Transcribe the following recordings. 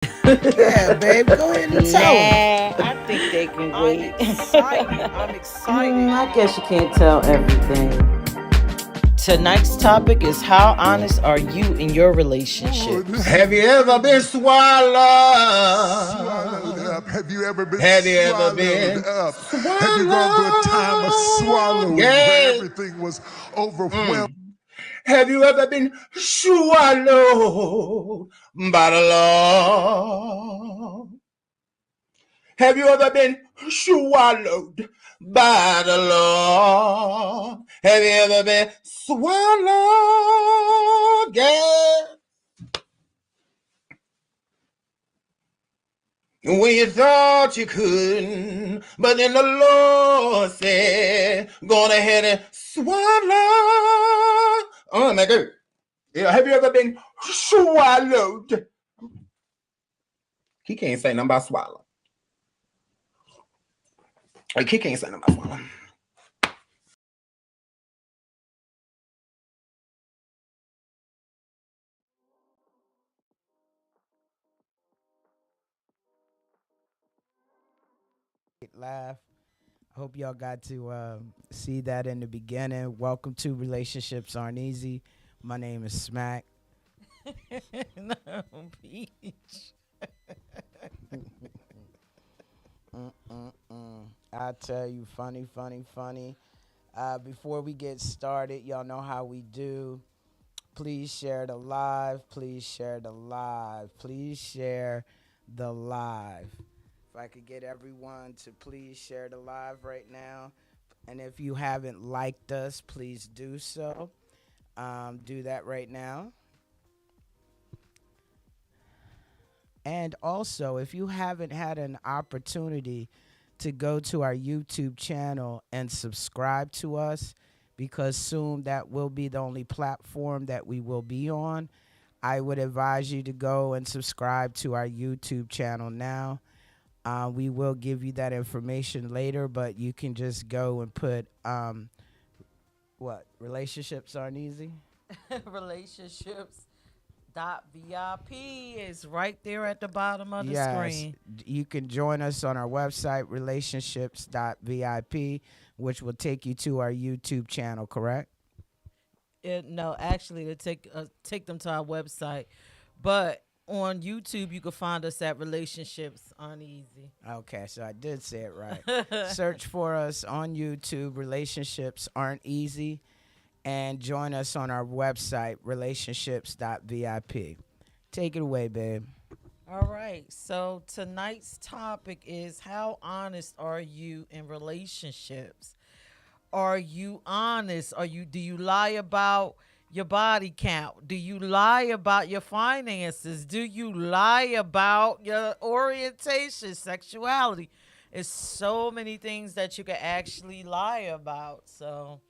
Yeah, babe, go ahead and tell them. Nah, I think they can I'm wait. excited. I'm excited. I guess you can't tell everything. Tonight's topic is how honest are you in your relationships? Have you ever been swallowed? Swallowed up. Have you ever been Have you ever swallowed been up? Have you gone through a time of swallowed? swallowing where Yeah. everything was overwhelming? Have you ever been swallowed by the Lord? Have you ever been swallowed by the Lord? Have you ever been swallowed? Yeah. When you thought you couldn't, but then the Lord said, go on ahead and swallow. Oh my God. Yeah, have you ever been swallowed? He can't say nothing about swallow. Like, he can't say nothing about swallow. Laugh. I hope y'all got to see that in the beginning. Welcome to Relationships Aren't Easy. My name is Smack. No, Peach. I tell you, funny, funny, funny. Before we get started, y'all know how we do. Please share the live. Please share the live. Please share the live. If I could get everyone to please share the live right now. And if you haven't liked us, please do so. Do that right now. And also, if you haven't had an opportunity to go to our YouTube channel and subscribe to us, because soon that will be the only platform that we will be on, I would advise you to go and subscribe to our YouTube channel now. We will give you that information later, but you can just go and put what? Relationships aren't easy? Relationships dot VIP is right there at the bottom of the Yes, screen. you can join us on our website, relationships.vip, which will take you to our YouTube channel, correct? No, actually, to take them to our website, but on YouTube you can find us at Relationships Uneasy. Okay, so I did say it right. Search for us on YouTube, Relationships Aren't Easy, and join us on our website, relationships.vip. Take it away, babe. All right. So tonight's topic is how honest are you in relationships? Are you honest? Do you lie about your body count? Do you lie about your finances? Do you lie about your orientation, sexuality? It's so many things that you can actually lie about. So,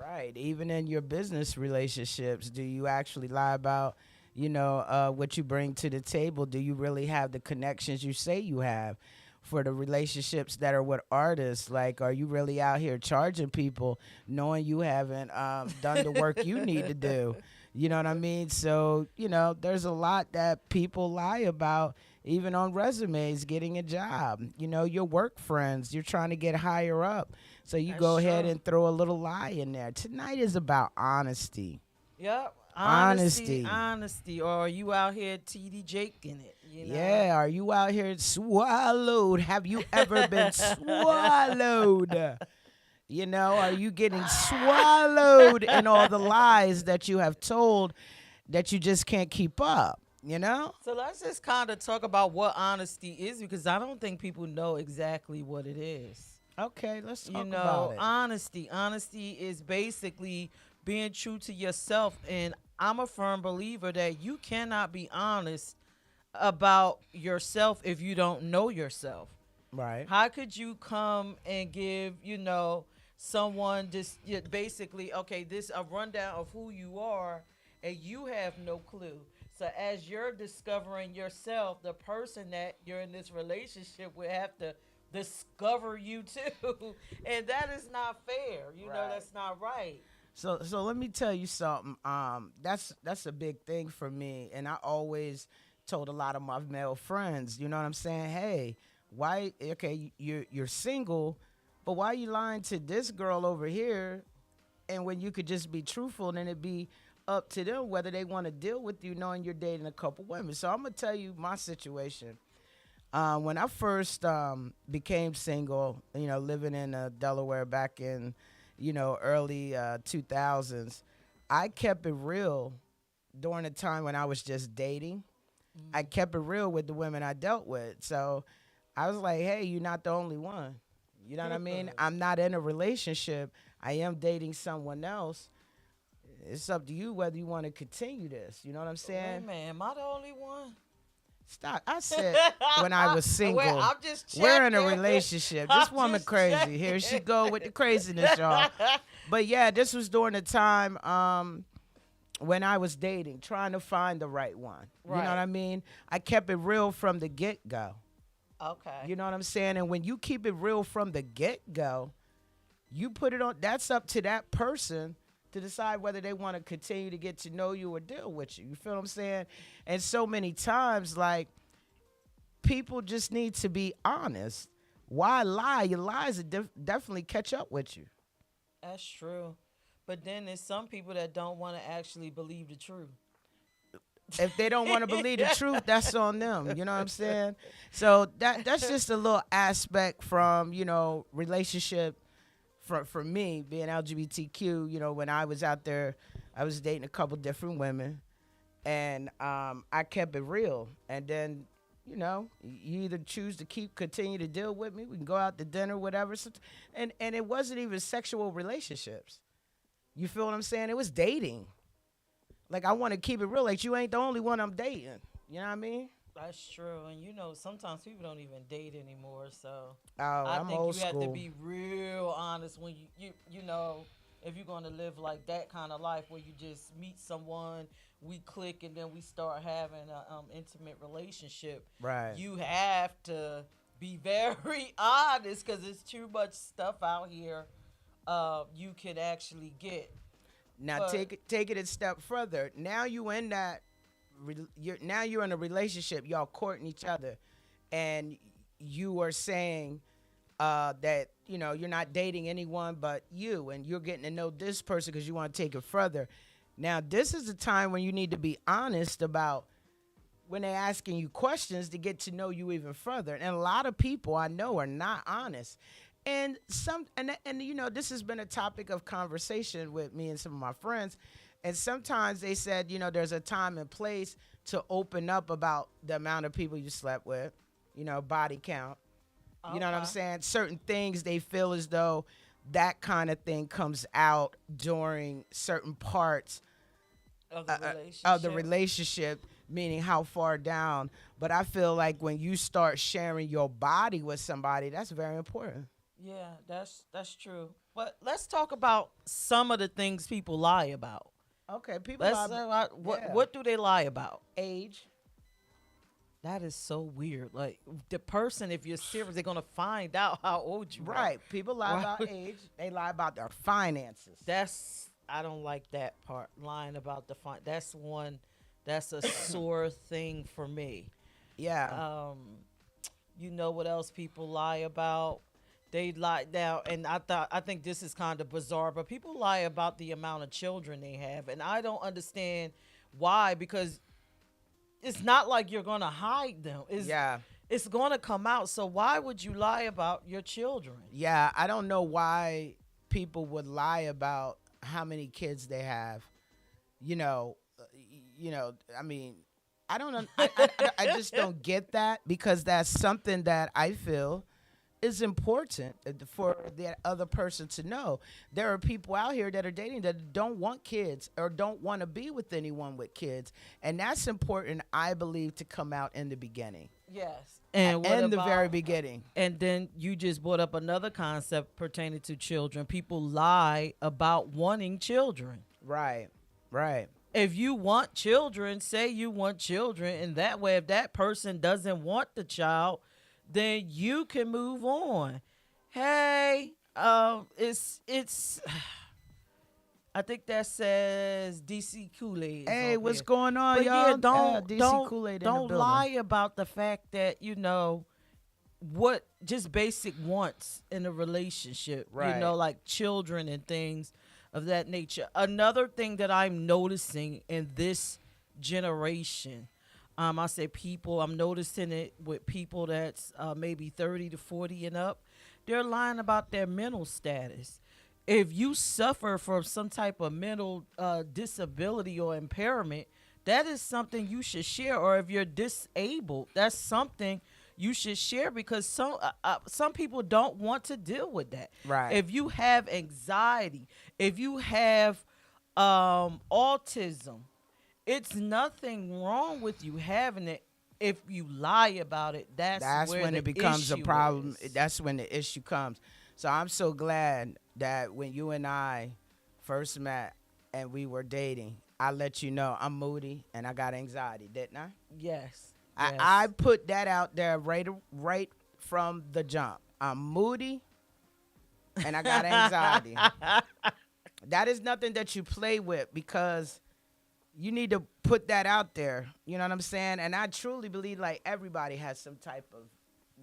Right. Even in your business relationships, do you actually lie about, what you bring to the table? Do you really have the connections you say you have? For the relationships that are with artists, like, are you really out here charging people knowing you haven't done the work you need to do? You know what I mean? So, there's a lot that people lie about, even on resumes, getting a job. Your work friends, you're trying to get higher up. So you that's go ahead true. and throw a little lie in there. Tonight is about honesty. Yep. Honesty, Honesty. honesty. Or are you out here TD Jake in it? Yeah, are you out here swallowed? Have you ever been swallowed? Are you getting swallowed in all the lies that you have told that you just can't keep up? So let's just kind of talk about what honesty is because I don't think people know exactly what it is. Okay, let's talk about it. Honesty. Honesty is basically being true to yourself. And I'm a firm believer that you cannot be honest about yourself if you don't know yourself. Right. How could you come and give, someone just basically, okay, this a rundown of who you are and you have no clue. So as you're discovering yourself, the person that you're in this relationship will have to discover you too. And that is not fair. Right. That's not right. So let me tell you something. That's a big thing for me, and I always told a lot of my male friends, you know what I'm saying? Hey, why? Okay, you're single, but why are you lying to this girl over here? And when you could just be truthful, then it'd be up to them whether they want to deal with you, knowing you're dating a couple women. So I'm gonna tell you my situation. When I first became single, living in Delaware back in, early 2000s, I kept it real during the time when I was just dating. I kept it real with the women I dealt with. So I was like, hey, you're not the only one. You know what I mean? I'm not in a relationship. I am dating someone else. It's up to you whether you want to continue this. You know what I'm saying? Wait, man, am I the only one? Stop. I said when I was single. Wait, I'm just we're in a checking. relationship. This I'm woman just crazy. checking. Here she go with the craziness, y'all. But yeah, this was during the time when I was dating, trying to find the right one. You know Right. what I mean? I kept it real from the get-go. Okay. You know what I'm saying? And when you keep it real from the get-go, you put it on, that's up to that person to decide whether they want to continue to get to know you or deal with you. You feel what I'm saying? And so many times, like, people just need to be honest. Why lie? Your lies will definitely catch up with you. That's true. But then there's some people that don't want to actually believe the truth. If they don't want to believe the truth, that's on them. You know what I'm saying? So that's just a little aspect from, relationship for me being LGBTQ. When I was out there, I was dating a couple different women, and I kept it real. And then, you either choose to continue to deal with me. We can go out to dinner, whatever. So, and it wasn't even sexual relationships. You feel what I'm saying? It was dating. Like, I want to keep it real. Like, you ain't the only one I'm dating. You know what I mean? That's true. And sometimes people don't even date anymore. So Oh, I I'm think old you have to school. be real honest when if you're going to live like that kind of life where you just meet someone, we click, and then we start having an intimate relationship. Right. You have to be very honest because there's too much stuff out here you can actually get. Now But- take it a step further. Now you're in a relationship. Y'all courting each other, and you are saying that you're not dating anyone but you, and you're getting to know this person because you want to take it further. Now this is the time when you need to be honest about when they're asking you questions to get to know you even further. And a lot of people I know are not honest. And this has been a topic of conversation with me and some of my friends. And sometimes they said, there's a time and place to open up about the amount of people you slept with, body count. You know what I'm Okay. saying? Certain things they feel as though that kind of thing comes out during certain parts Of the relationship. of the relationship, meaning how far down. But I feel like when you start sharing your body with somebody, that's very important. Yeah, that's true. But let's talk about some of the things people lie about. Okay, people Let's lie what do they lie about? age. That is so weird. Like the person, if you're serious, they're gonna find out how old you are. Right. People lie about Right. age. They lie about their finances. I don't like that part. Lying about the fine. That's a sore thing for me. Yeah. You know what else people lie about? They lie now, and I think this is kind of bizarre, but people lie about the amount of children they have, and I don't understand why, because it's not like you're gonna hide them. It's gonna come out. So why would you lie about your children? Yeah. I don't know why people would lie about how many kids they have. I mean, I don't know. I just don't get that, because that's something that I feel is important for the other person to know. There are people out here that are dating that don't want kids or don't want to be with anyone with kids. And that's important, I believe, to come out in the beginning. Yes. And what In the very about- beginning. And then you just brought up another concept pertaining to children. People lie about wanting children. Right. Right. If you want children, say you want children, and that way, if that person doesn't want the child, then you can move on. Hey, it's. I think that says DC Kool-Aid. Hey, on what's there. going on, But y'all? yeah, don't DC don't Kool-Aid in the don't building. lie about the fact that what just basic wants in a relationship. Right. Like children and things of that nature. Another thing that I'm noticing in this generation, I say people. I'm noticing it with people that's maybe 30 to 40 and up. They're lying about their mental status. If you suffer from some type of mental disability or impairment, that is something you should share. Or if you're disabled, that's something you should share, because some people don't want to deal with that. Right. If you have anxiety, if you have autism, it's nothing wrong with you having it. If you lie about it, that's where when the it becomes a issue problem. is. That's when the issue comes. So I'm so glad that when you and I first met and we were dating, I let you know I'm moody and I got anxiety, didn't I? Yes. I put that out there right from the jump. I'm moody and I got anxiety. That is nothing that you play with, because you need to put that out there. You know what I'm saying? And I truly believe like everybody has some type of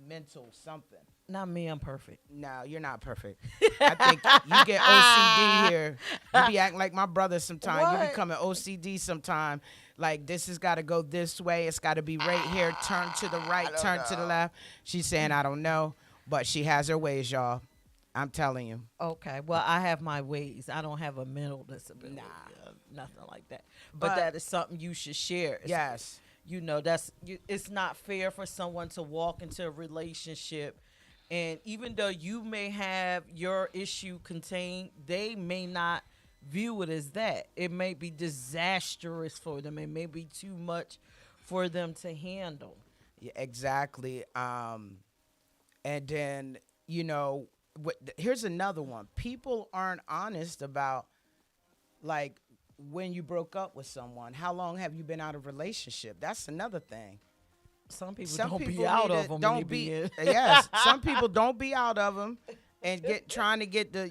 mental something. Not me, I'm perfect. No, you're not perfect. I think you get OCD here. You be acting like my brother sometimes. You What? become an OCD sometime. Like, this has got to go this way. It's got to be right here. Turn to the right, turn to the left. She's saying, I don't know. But she has her ways, y'all. I'm telling you. Okay, well, I have my ways. I don't have a mental disability. Nothing like that. But But- that is something you should share. Yes. It's not fair for someone to walk into a relationship, and even though you may have your issue contained, they may not view it as that. It may be disastrous for them. It may be too much for them to handle. Yeah, exactly. And then, here's another one. People aren't honest about, like, when you broke up with someone. How long have you been out of a relationship? That's another thing. Some people Some don't people be out need of to- them. don't when they be in. yes. Some people don't be out of them and trying to get the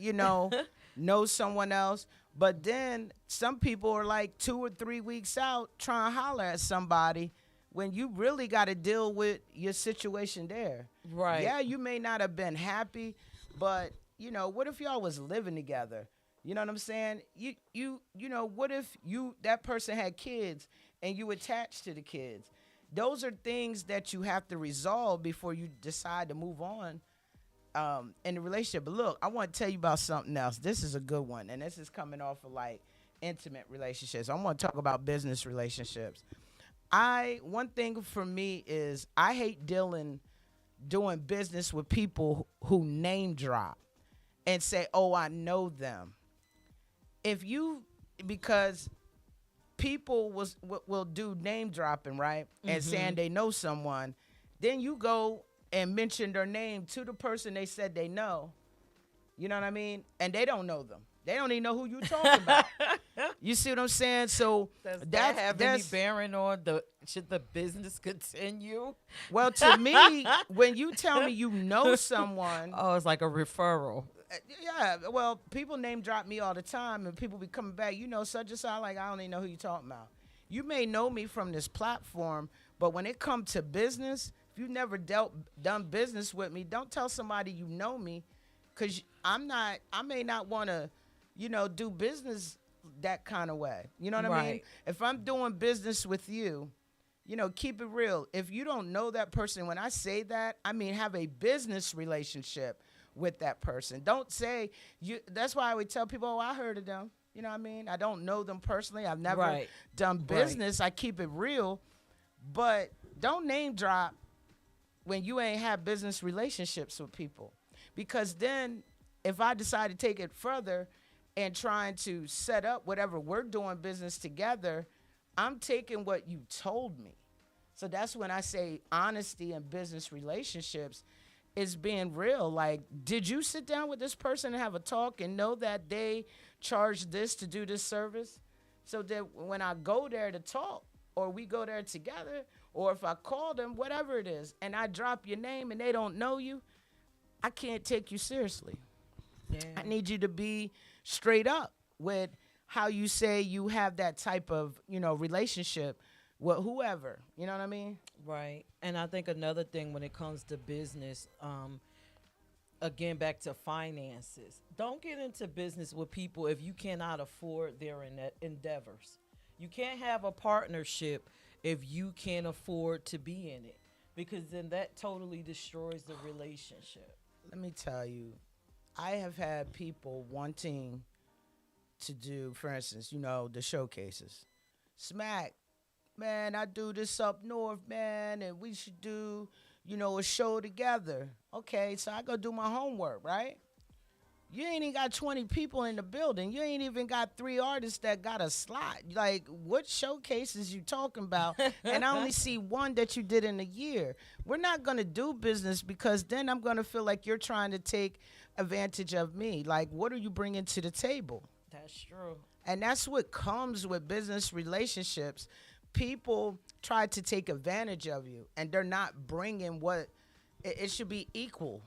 know someone else. But then some people are like 2 or 3 weeks out trying to holler at somebody when you really got to deal with your situation there. Right. Yeah, you may not have been happy, but what if y'all was living together? You know what I'm saying? What if that person had kids and you attached to the kids? Those are things that you have to resolve before you decide to move on in the relationship. But look, I want to tell you about something else. This is a good one, and this is coming off of like intimate relationships. I want to talk about business relationships. One thing for me is I hate doing business with people who name drop and say, "Oh, I know them." Because people will do name dropping, right? And saying they know someone, then you go and mention their name to the person they said they know. You know what I mean? And they don't know them. They don't even know who you're talking about. You see what I'm saying? So Does that have any that's bearing on should the business continue? well, to me, when you tell me you know someone, Oh, it's like a referral. yeah, well, people name drop me all the time, and people be coming back, such and such, like, I don't even know who you're talking about. You may know me from this platform, but when it comes to business, if you've never done business with me, don't tell somebody you know me, because I may not want to, do business that kind of way. You know what I mean? Right. If I'm doing business with you, keep it real. If you don't know that person, when I say that, I mean have a business relationship with that person. Don't say you. That's why I would tell people, "Oh, I heard of them." You know what I mean? I don't know them personally. I've never done business. I keep it real, but don't name drop when you ain't have business relationships with people, because then if I decide to take it further and trying to set up whatever we're doing business together, I'm taking what you told me. So that's when I say honesty in business relationships is being real. Like, did you sit down with this person and have a talk and know that they charge this to do this service? So that when I go there to talk, or we go there together, or if I call them, whatever it is, and I drop your name and they don't know you, I can't take you seriously. Yeah. I need you to be straight up with, how you say you have that type of, relationship with whoever. You know what I mean? Right. And I think another thing when it comes to business, again, back to finances, don't get into business with people if you cannot afford their endeavors. You can't have a partnership if you can't afford to be in it, because then that totally destroys the relationship. Let me tell you, I have had people wanting to do, for instance, the showcases. Smack, man, I do this up north, man, and we should do, a show together. Okay, so I go do my homework, right? You ain't even got 20 people in the building. You ain't even got 3 artists that got a slot. Like, what showcases you talking about? And I only see one that you did in a year. We're not going to do business, because then I'm going to feel like you're trying to take advantage of me. Like, what are you bringing to the table? That's true. And that's what comes with business relationships. People try to take advantage of you, and they're not bringing what it should be equal.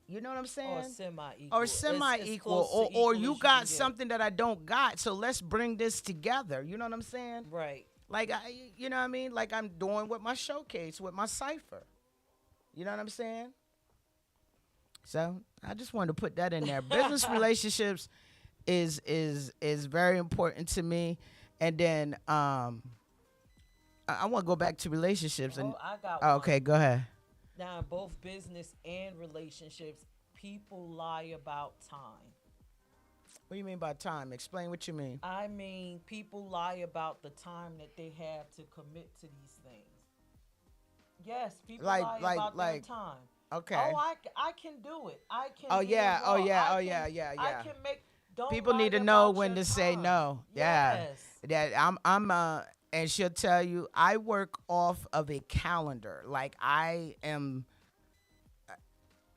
You know what I'm saying? Or semi-equal. Or semi-equal, or you got something that I don't got, so let's bring this together. You know what I'm saying? Right. Like, you know what I mean? Like I'm doing with my showcase, with my cipher. You know what I'm saying? So I just wanted to put that in there. Business relationships is very important to me. And then I want to go back to relationships. And I got okay, one. go ahead. Now, in both business and relationships, people lie about time. What do you mean by time? Explain what you mean. I mean, people lie about the time that they have to commit to these things. Yes, people lie about their time. Okay. Oh, I can do it. I can. Oh yeah. Oh yeah. Oh yeah. Yeah. Yeah. I can make. Don't People lie need to know about when your to say time. no. Yes. Yeah. That I'm and she'll tell you I work off of a calendar. Like I am,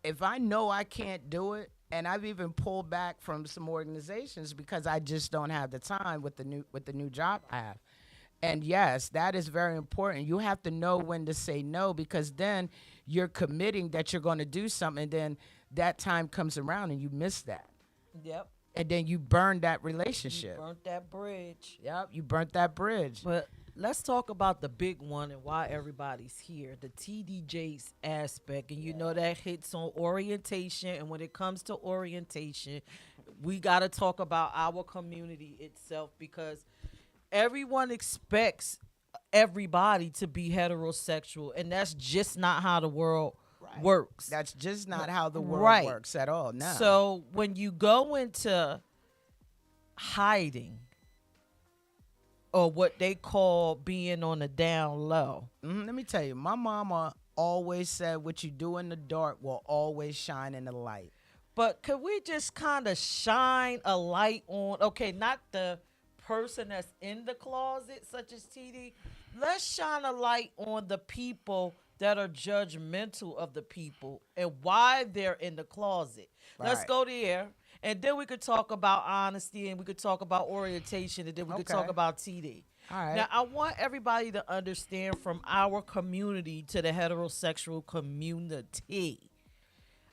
if I know I can't do it, and I've even pulled back from some organizations because I just don't have the time with the new job I have. And yes, that is very important. You have to know when to say no, because then you're committing that you're going to do something, and then that time comes around and you miss that. Yep. And then you burn that relationship. You burnt that bridge. Yep, you burnt that bridge. But let's talk about the big one and why everybody's here, the TDJ's aspect. And you know that hits on orientation. And when it comes to orientation, we got to talk about our community itself, because everyone expects everybody to be heterosexual. And that's just not how the world works. That's just not how the world works at all. No. So when you go into hiding, or what they call being on the down low. Let me tell you, my mama always said what you do in the dark will always shine in the light. But could we just kind of shine a light on, okay, not the person that's in the closet, such as TD. Let's shine a light on the people that are judgmental of the people and why they're in the closet. Right. Let's go there. And then we could talk about honesty, and we could talk about orientation, and then we could talk about TD. All right. Now, I want everybody to understand, from our community to the heterosexual community,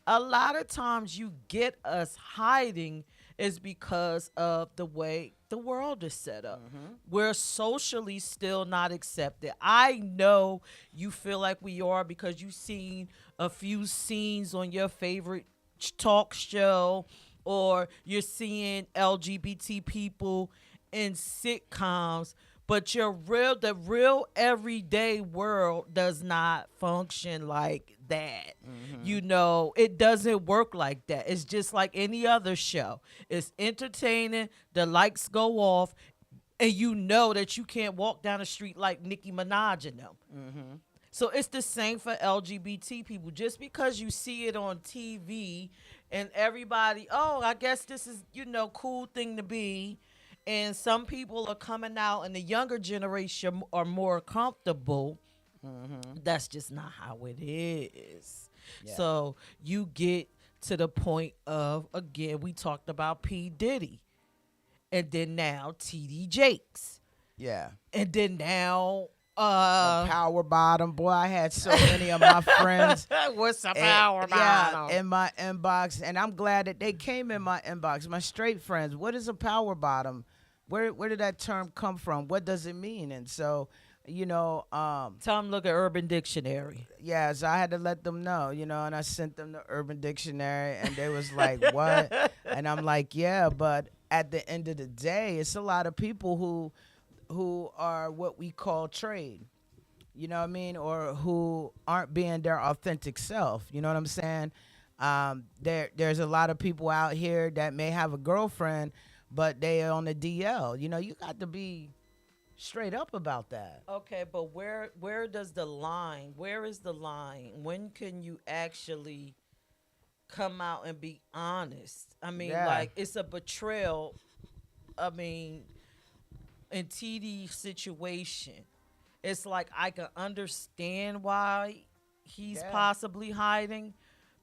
a lot of times you get us hiding is because of the way the world is set up. We're socially still not accepted. I know you feel like we are, because you've seen a few scenes on your favorite talk show, or you're seeing LGBT people in sitcoms, but the real everyday world does not function like that. You know, it doesn't work like that. It's just like any other show. It's entertaining, the lights go off, and you know that you can't walk down the street like Nicki Minaj and them. So it's the same for LGBT people. Just because you see it on TV and everybody, oh, I guess this is, cool thing to be. And some people are coming out, and the younger generation are more comfortable. That's just not how it is. Yeah. So you get to the point of, again, we talked about P. Diddy. And then now TD Jakes. Yeah. And then now Power bottom, boy. I had so many of my friends. What's a power bottom? Yeah, in my inbox, and I'm glad that they came in my inbox. My straight friends. What is a power bottom? Where did that term come from? What does it mean? And so, Tell them look at Urban Dictionary. yeah, so I had to let them know, and I sent them the Urban Dictionary, and they was like, "What?" And I'm like, "Yeah, but at the end of the day, it's a lot of people who are what we call trade." You know what I mean? Or who aren't being their authentic self. You know what I'm saying? There's a lot of people out here that may have a girlfriend, but they on the DL. You got to be straight up about that. Okay, but where does the line? Where is the line? When can you actually come out and be honest? I mean, Yeah. like it's a betrayal. I mean, in TD's situation, it's like I can understand why he's Yeah. possibly hiding,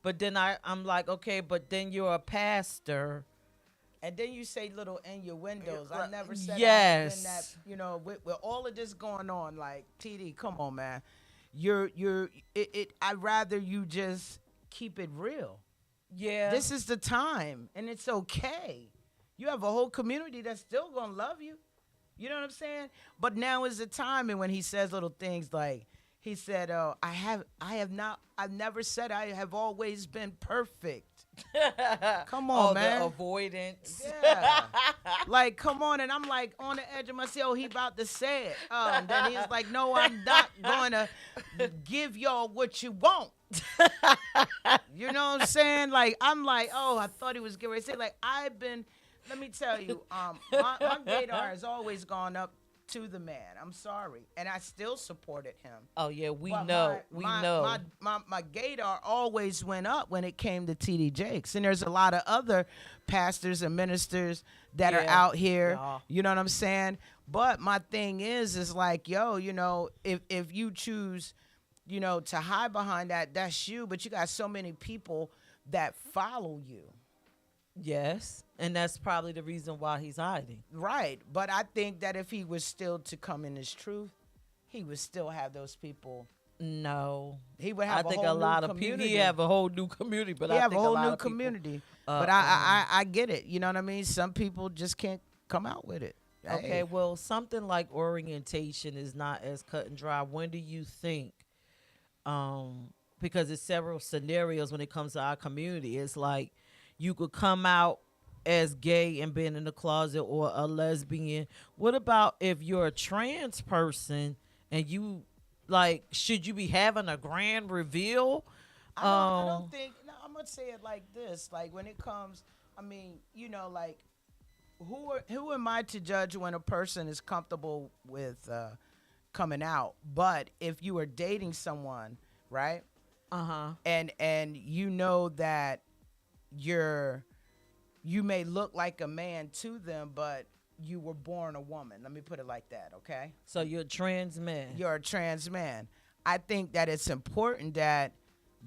but then I'm like, okay, but then you're a pastor. And then you say little innuendos. I never said Yes. I been that, with all of this going on, like, TD, come on, man. I'd rather you just keep it real. Yeah. This is the time, and it's okay. You have a whole community that's still gonna love you. You know what I'm saying? But now is the time, and when he says little things like, he said, I've never said I have always been perfect. Come on, man. The avoidance. Yeah. Like, come on. And I'm like on the edge of my seat. Oh, he about to say it. And then he's like, no, I'm not going to give y'all what you want. You know what I'm saying? Like, I'm like, oh, I thought he was getting ready to say, like, let me tell you, my gaydar has always gone up to the man. I'm sorry. And I still supported him. Oh yeah, we But know. My gaydar always went up when it came to TD Jakes. And there's a lot of other pastors and ministers that are out here. Yeah. You know what I'm saying? But my thing is like, yo, if you choose, to hide behind that, that's you. But you got so many people that follow you. Yes, and that's probably the reason why he's hiding. Right. But I think that if he was still to come in his truth, he would still have those people. No, He would have I think whole a lot new of people. community. He have a whole new community, but He I have think a whole lot new of people, community. But I get it. You know what I mean? Some people just can't come out with it. Okay, Hey. well, something like orientation is not as cut and dry. When do you think? Because it's several scenarios when it comes to our community. It's like you could come out as gay and being in the closet or a lesbian. What about if you're a trans person and you like? Should you be having a grand reveal? I don't think. No, I'm gonna say it like this. Like when it comes, I mean, like who am I to judge when a person is comfortable with coming out? But if you are dating someone, right? And you know that you may look like a man to them, but you were born a woman. Let me put it like that, okay? So you're a trans man. You're a trans man. I think that it's important that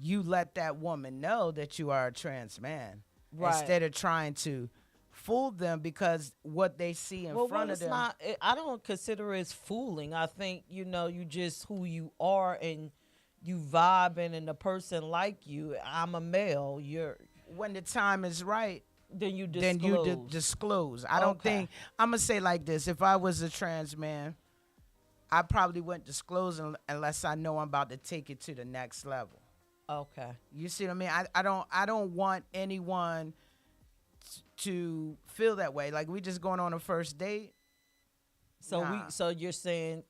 you let that woman know that you are a trans man. Right. Instead of trying to fool them because what they see in front of them. I don't consider it as fooling. I think, you just who you are and you vibing and the person like you. I'm a male. When the time is right, then you disclose. then you disclose. I don't think, I'm going to say like this. If I was a trans man, I probably wouldn't disclose unless I know I'm about to take it to the next level. Okay. You see what I mean? I don't want anyone to feel that way. Like we just going on a first date. So so you're saying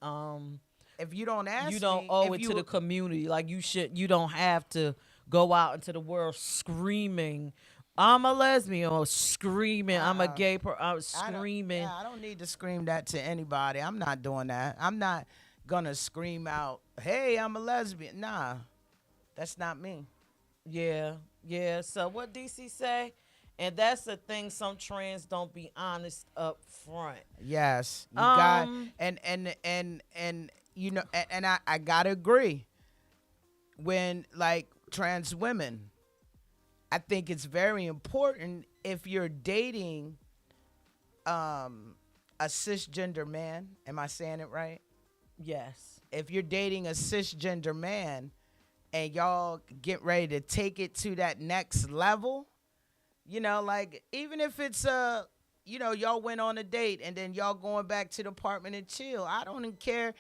if you don't ask you don't me, owe it to the community. Like you don't have to go out into the world screaming, I'm a lesbian, or screaming, I'm a gay person, screaming. I don't need to scream that to anybody. I'm not doing that. I'm not gonna scream out, hey, I'm a lesbian. Nah, that's not me. Yeah. So what DC say? And that's the thing. Some trans don't be honest up front. Yes, you got and I gotta agree. When like trans women, I think it's very important if you're dating a cisgender man. Am I saying it right? Yes. if you're dating a cisgender man and y'all get ready to take it to that next level, like even if it's y'all went on a date and then y'all going back to the apartment and chill. I don't even care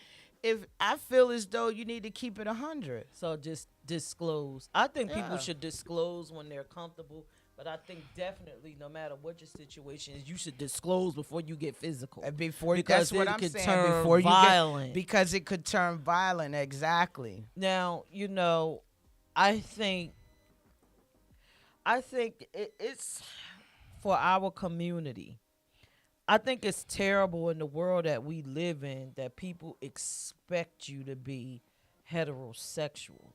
if I feel as though you need to keep it 100. So just disclose. I think people Yeah. should disclose when they're comfortable, but I think definitely no matter what your situation is, you should disclose before you get physical. Before because that's what it I'm could saying. turn Before you violent. because it could turn violent. Exactly. Now, I think it's for our community. I think it's terrible in the world that we live in that people expect you to be heterosexual.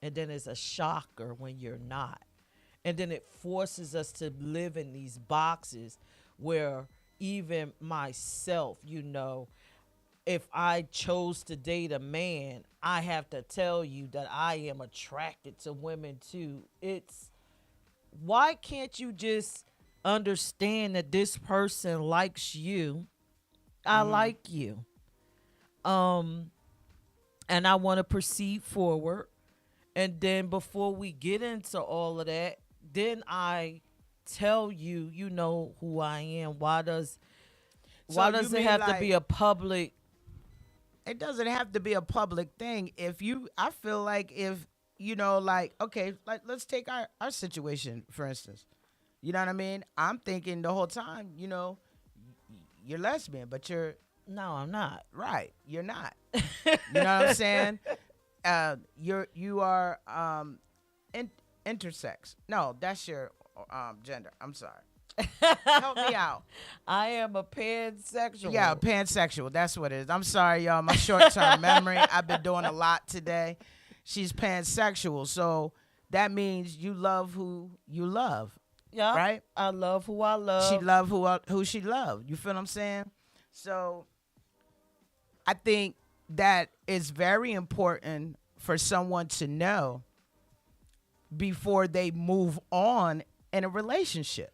And then it's a shocker when you're not. And then it forces us to live in these boxes where even myself, if I chose to date a man, I have to tell you that I am attracted to women too. Why can't you just understand that this person likes you? I like you. And I want to proceed forward. And then before we get into all of that, then I tell you, who I am. Why does So it you mean have to like- be a public? It doesn't have to be a public thing. I feel like if, okay, like let's take our situation, for instance. You know what I mean? I'm thinking the whole time, you're lesbian, but you're No, I'm not. right. You're not. You know what I'm saying? You are intersex. No, that's your gender. I'm sorry. Help me out. I am a pansexual. Yeah, pansexual. That's what it is. I'm sorry, y'all. My short-term memory. I've been doing a lot today. She's pansexual, so that means you love who you love. Yeah. Right? I love who I love. She love who she loved. You feel what I'm saying? So I think that is very important for someone to know before they move on in a relationship.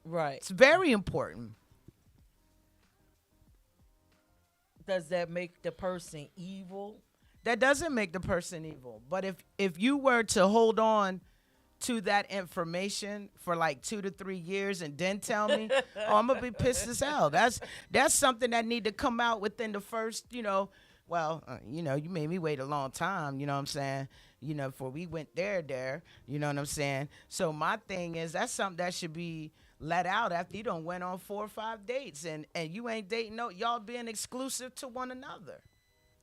Right. It's very important. Does that make the person evil? That doesn't make the person evil. But if you were to hold on to that information for like 2 to 3 years and then tell me, oh, I'm gonna be pissed as hell. That's something that need to come out within the first, you made me wait a long time, you know what I'm saying? Before we went there, you know what I'm saying? So my thing is that's something that should be let out after you done went on 4 or 5 dates and you ain't dating y'all being exclusive to one another.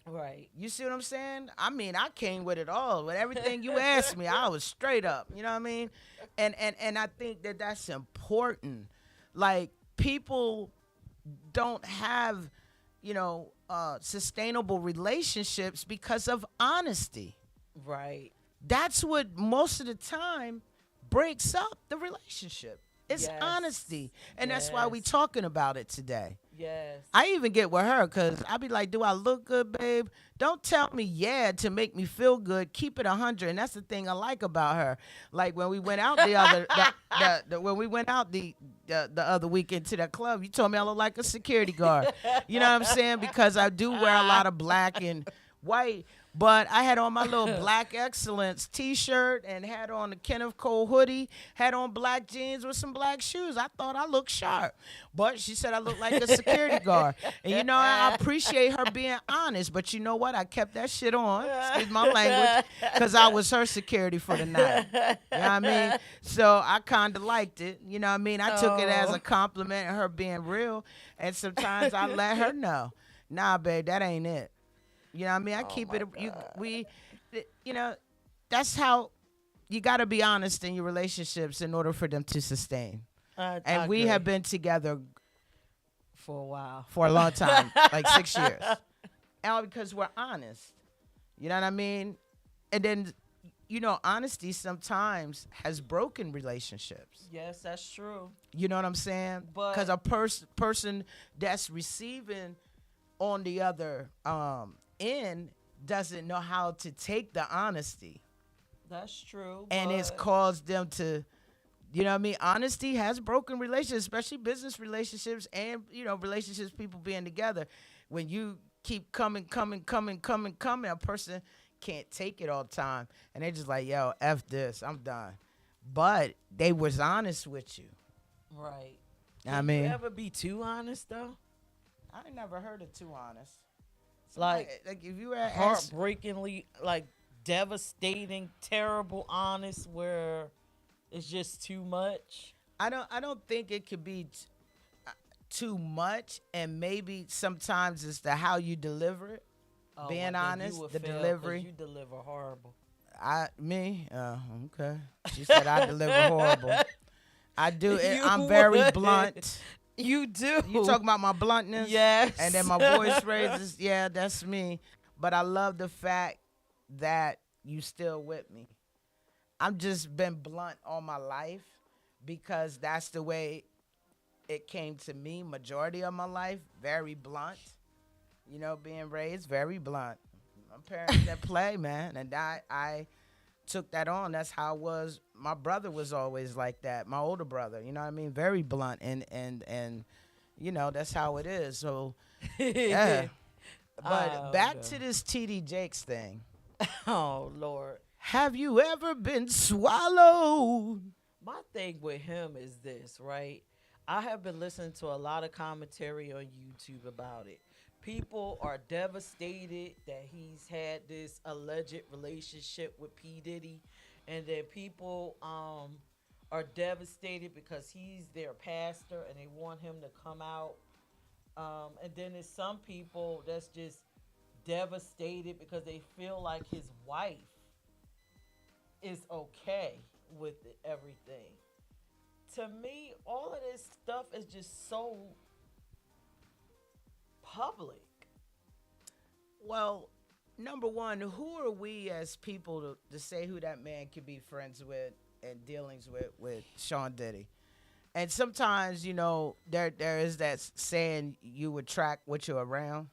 Right. You see what I'm saying? I mean, I came with it all. With everything you asked me, I was straight up. You know what I mean? And I think that that's important. Like, people don't have, sustainable relationships because of honesty. Right. That's what most of the time breaks up the relationship. It's Yes. honesty. And that's why we Yes. talking about it today. Yes. I even get with her because I be like, do I look good, babe? Don't tell me yeah to make me feel good. Keep it 100. And that's the thing I like about her. Like when we went out the other weekend to that club, you told me I look like a security guard. You know what I'm saying? Because I do wear a lot of black and white. But I had on my little Black Excellence t-shirt and had on the Kenneth Cole hoodie, had on black jeans with some black shoes. I thought I looked sharp. But she said I looked like a security guard. And, I appreciate her being honest. But you know what? I kept that shit on, excuse my language, because I was her security for the night. You know what I mean? So I kind of liked it. You know what I mean? I took it as a compliment of her being real. And sometimes I let her know, nah, babe, that ain't it. You know what I mean? I keep it. That's how you got to be honest in your relationships in order for them to sustain. And we have been together for a while. For a long time, like 6 years. All because we're honest. You know what I mean? And then, honesty sometimes has broken relationships. Yes, that's true. You know what I'm saying? But because a person that's receiving on the other end doesn't know how to take the honesty. That's true. And it's caused them to, you know what I mean? Honesty has broken relationships, especially business relationships and, relationships, people being together. When you keep coming. A person can't take it all the time, and they just like, yo, F this, I'm done. But they was honest with you. Right. I Can you mean, ever be too honest though? I ain't never heard it too honest. Like if you were asked, heartbreakingly, like devastating, terrible honest, where it's just too much. I don't think it could be too much, and maybe sometimes it's the how you deliver it. Oh, Being well, then honest, you would the fail 'cause delivery. You deliver horrible. Okay. She said I deliver horrible. I do. You I'm very would. blunt. You do. You talking about my bluntness? Yes. And then my voice raises. Yeah, that's me. But I love the fact that you still with me. I'm just been blunt all my life because that's the way it came to me. Majority of my life, very blunt. You know, being raised very blunt. My parents that play, man, and I took that on. That's how it was. My brother was always like that. My older brother, you know what I mean? Very blunt, and you know, that's how it is. So yeah. But back to this TD Jakes thing. Oh Lord. Have you ever been swallowed? My thing with him is this, right? I have been listening to a lot of commentary on YouTube about it. People are devastated that he's had this alleged relationship with P. Diddy, and then people are devastated because he's their pastor and they want him to come out. And then there's some people that's just devastated because they feel like his wife is okay with everything. To me, all of this stuff is just so public. Well, number one, who are we as people to say who that man could be friends with and dealings with Sean Diddy? And sometimes, you know, there is that saying you attract what you're around.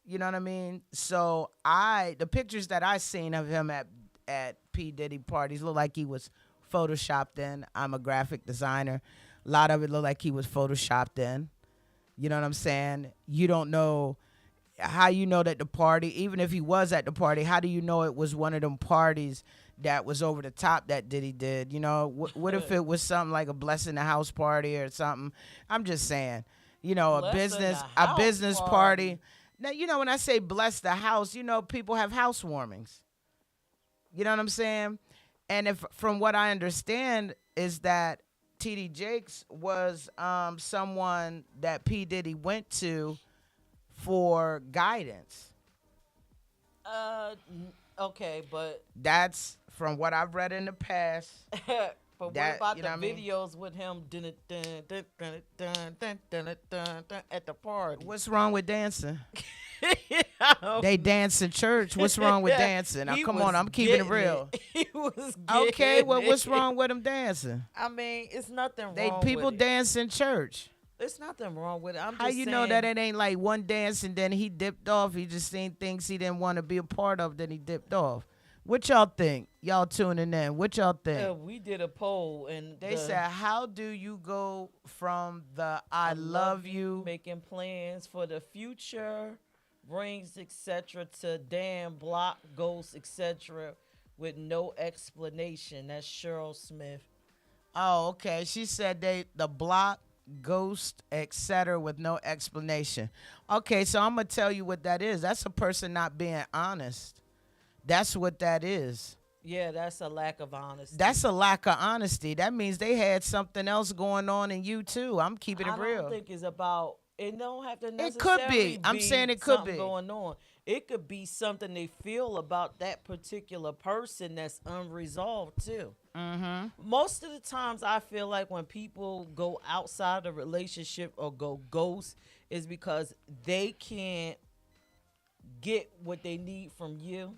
You know what I mean? So the pictures that I seen of him at P. Diddy parties look like he was photoshopped in. I'm a graphic designer. A lot of it looked like he was photoshopped in. You know what I'm saying? You don't know how you know that the party, even if he was at the party, how do you know it was one of them parties that was over the top that Diddy did? You know, what if it was something like a Bless in the House party or something? I'm just saying, you know, Bless in the a House business party. party. Now, you know, when I say bless the house, you know, people have housewarmings. You know what I'm saying? And if from what I understand is that TD Jakes was someone that P. Diddy went to for guidance. Okay, but That's from what I've read in the past. but what That, about you the know what I mean? videos with him at the party? What's wrong with dancing? They dance in church. What's wrong with dancing? Now, He come was on, I'm keeping it getting real. He was getting Okay, well, what's it. wrong with them dancing? I mean, it's nothing They wrong people with it. dance in church. There's nothing wrong with it. I'm How just you saying, know that it ain't like one dance and then he dipped off? He just seen things he didn't want to be a part of, then he dipped off. What y'all think? Y'all tuning in. What y'all think? we did a poll and They said, how do you go from the I love you? making plans for the future, rings, etc., to damn block, ghosts, etc., with no explanation. That's Cheryl Smith. Oh, okay. She said the block, ghost, etc. with no explanation. Okay, so I'm going to tell you what that is. That's a person not being honest. That's what that is. Yeah, that's a lack of honesty. That's a lack of honesty. That means they had something else going on in you too. I'm keeping it I real. don't think it's about. It don't have to It necessarily could be. I'm saying it could something be. going on. It could be something they feel about that particular person that's unresolved too. Mm-hmm. Most of the times, I feel like when people go outside the relationship or go ghost, is because they can't get what they need from you,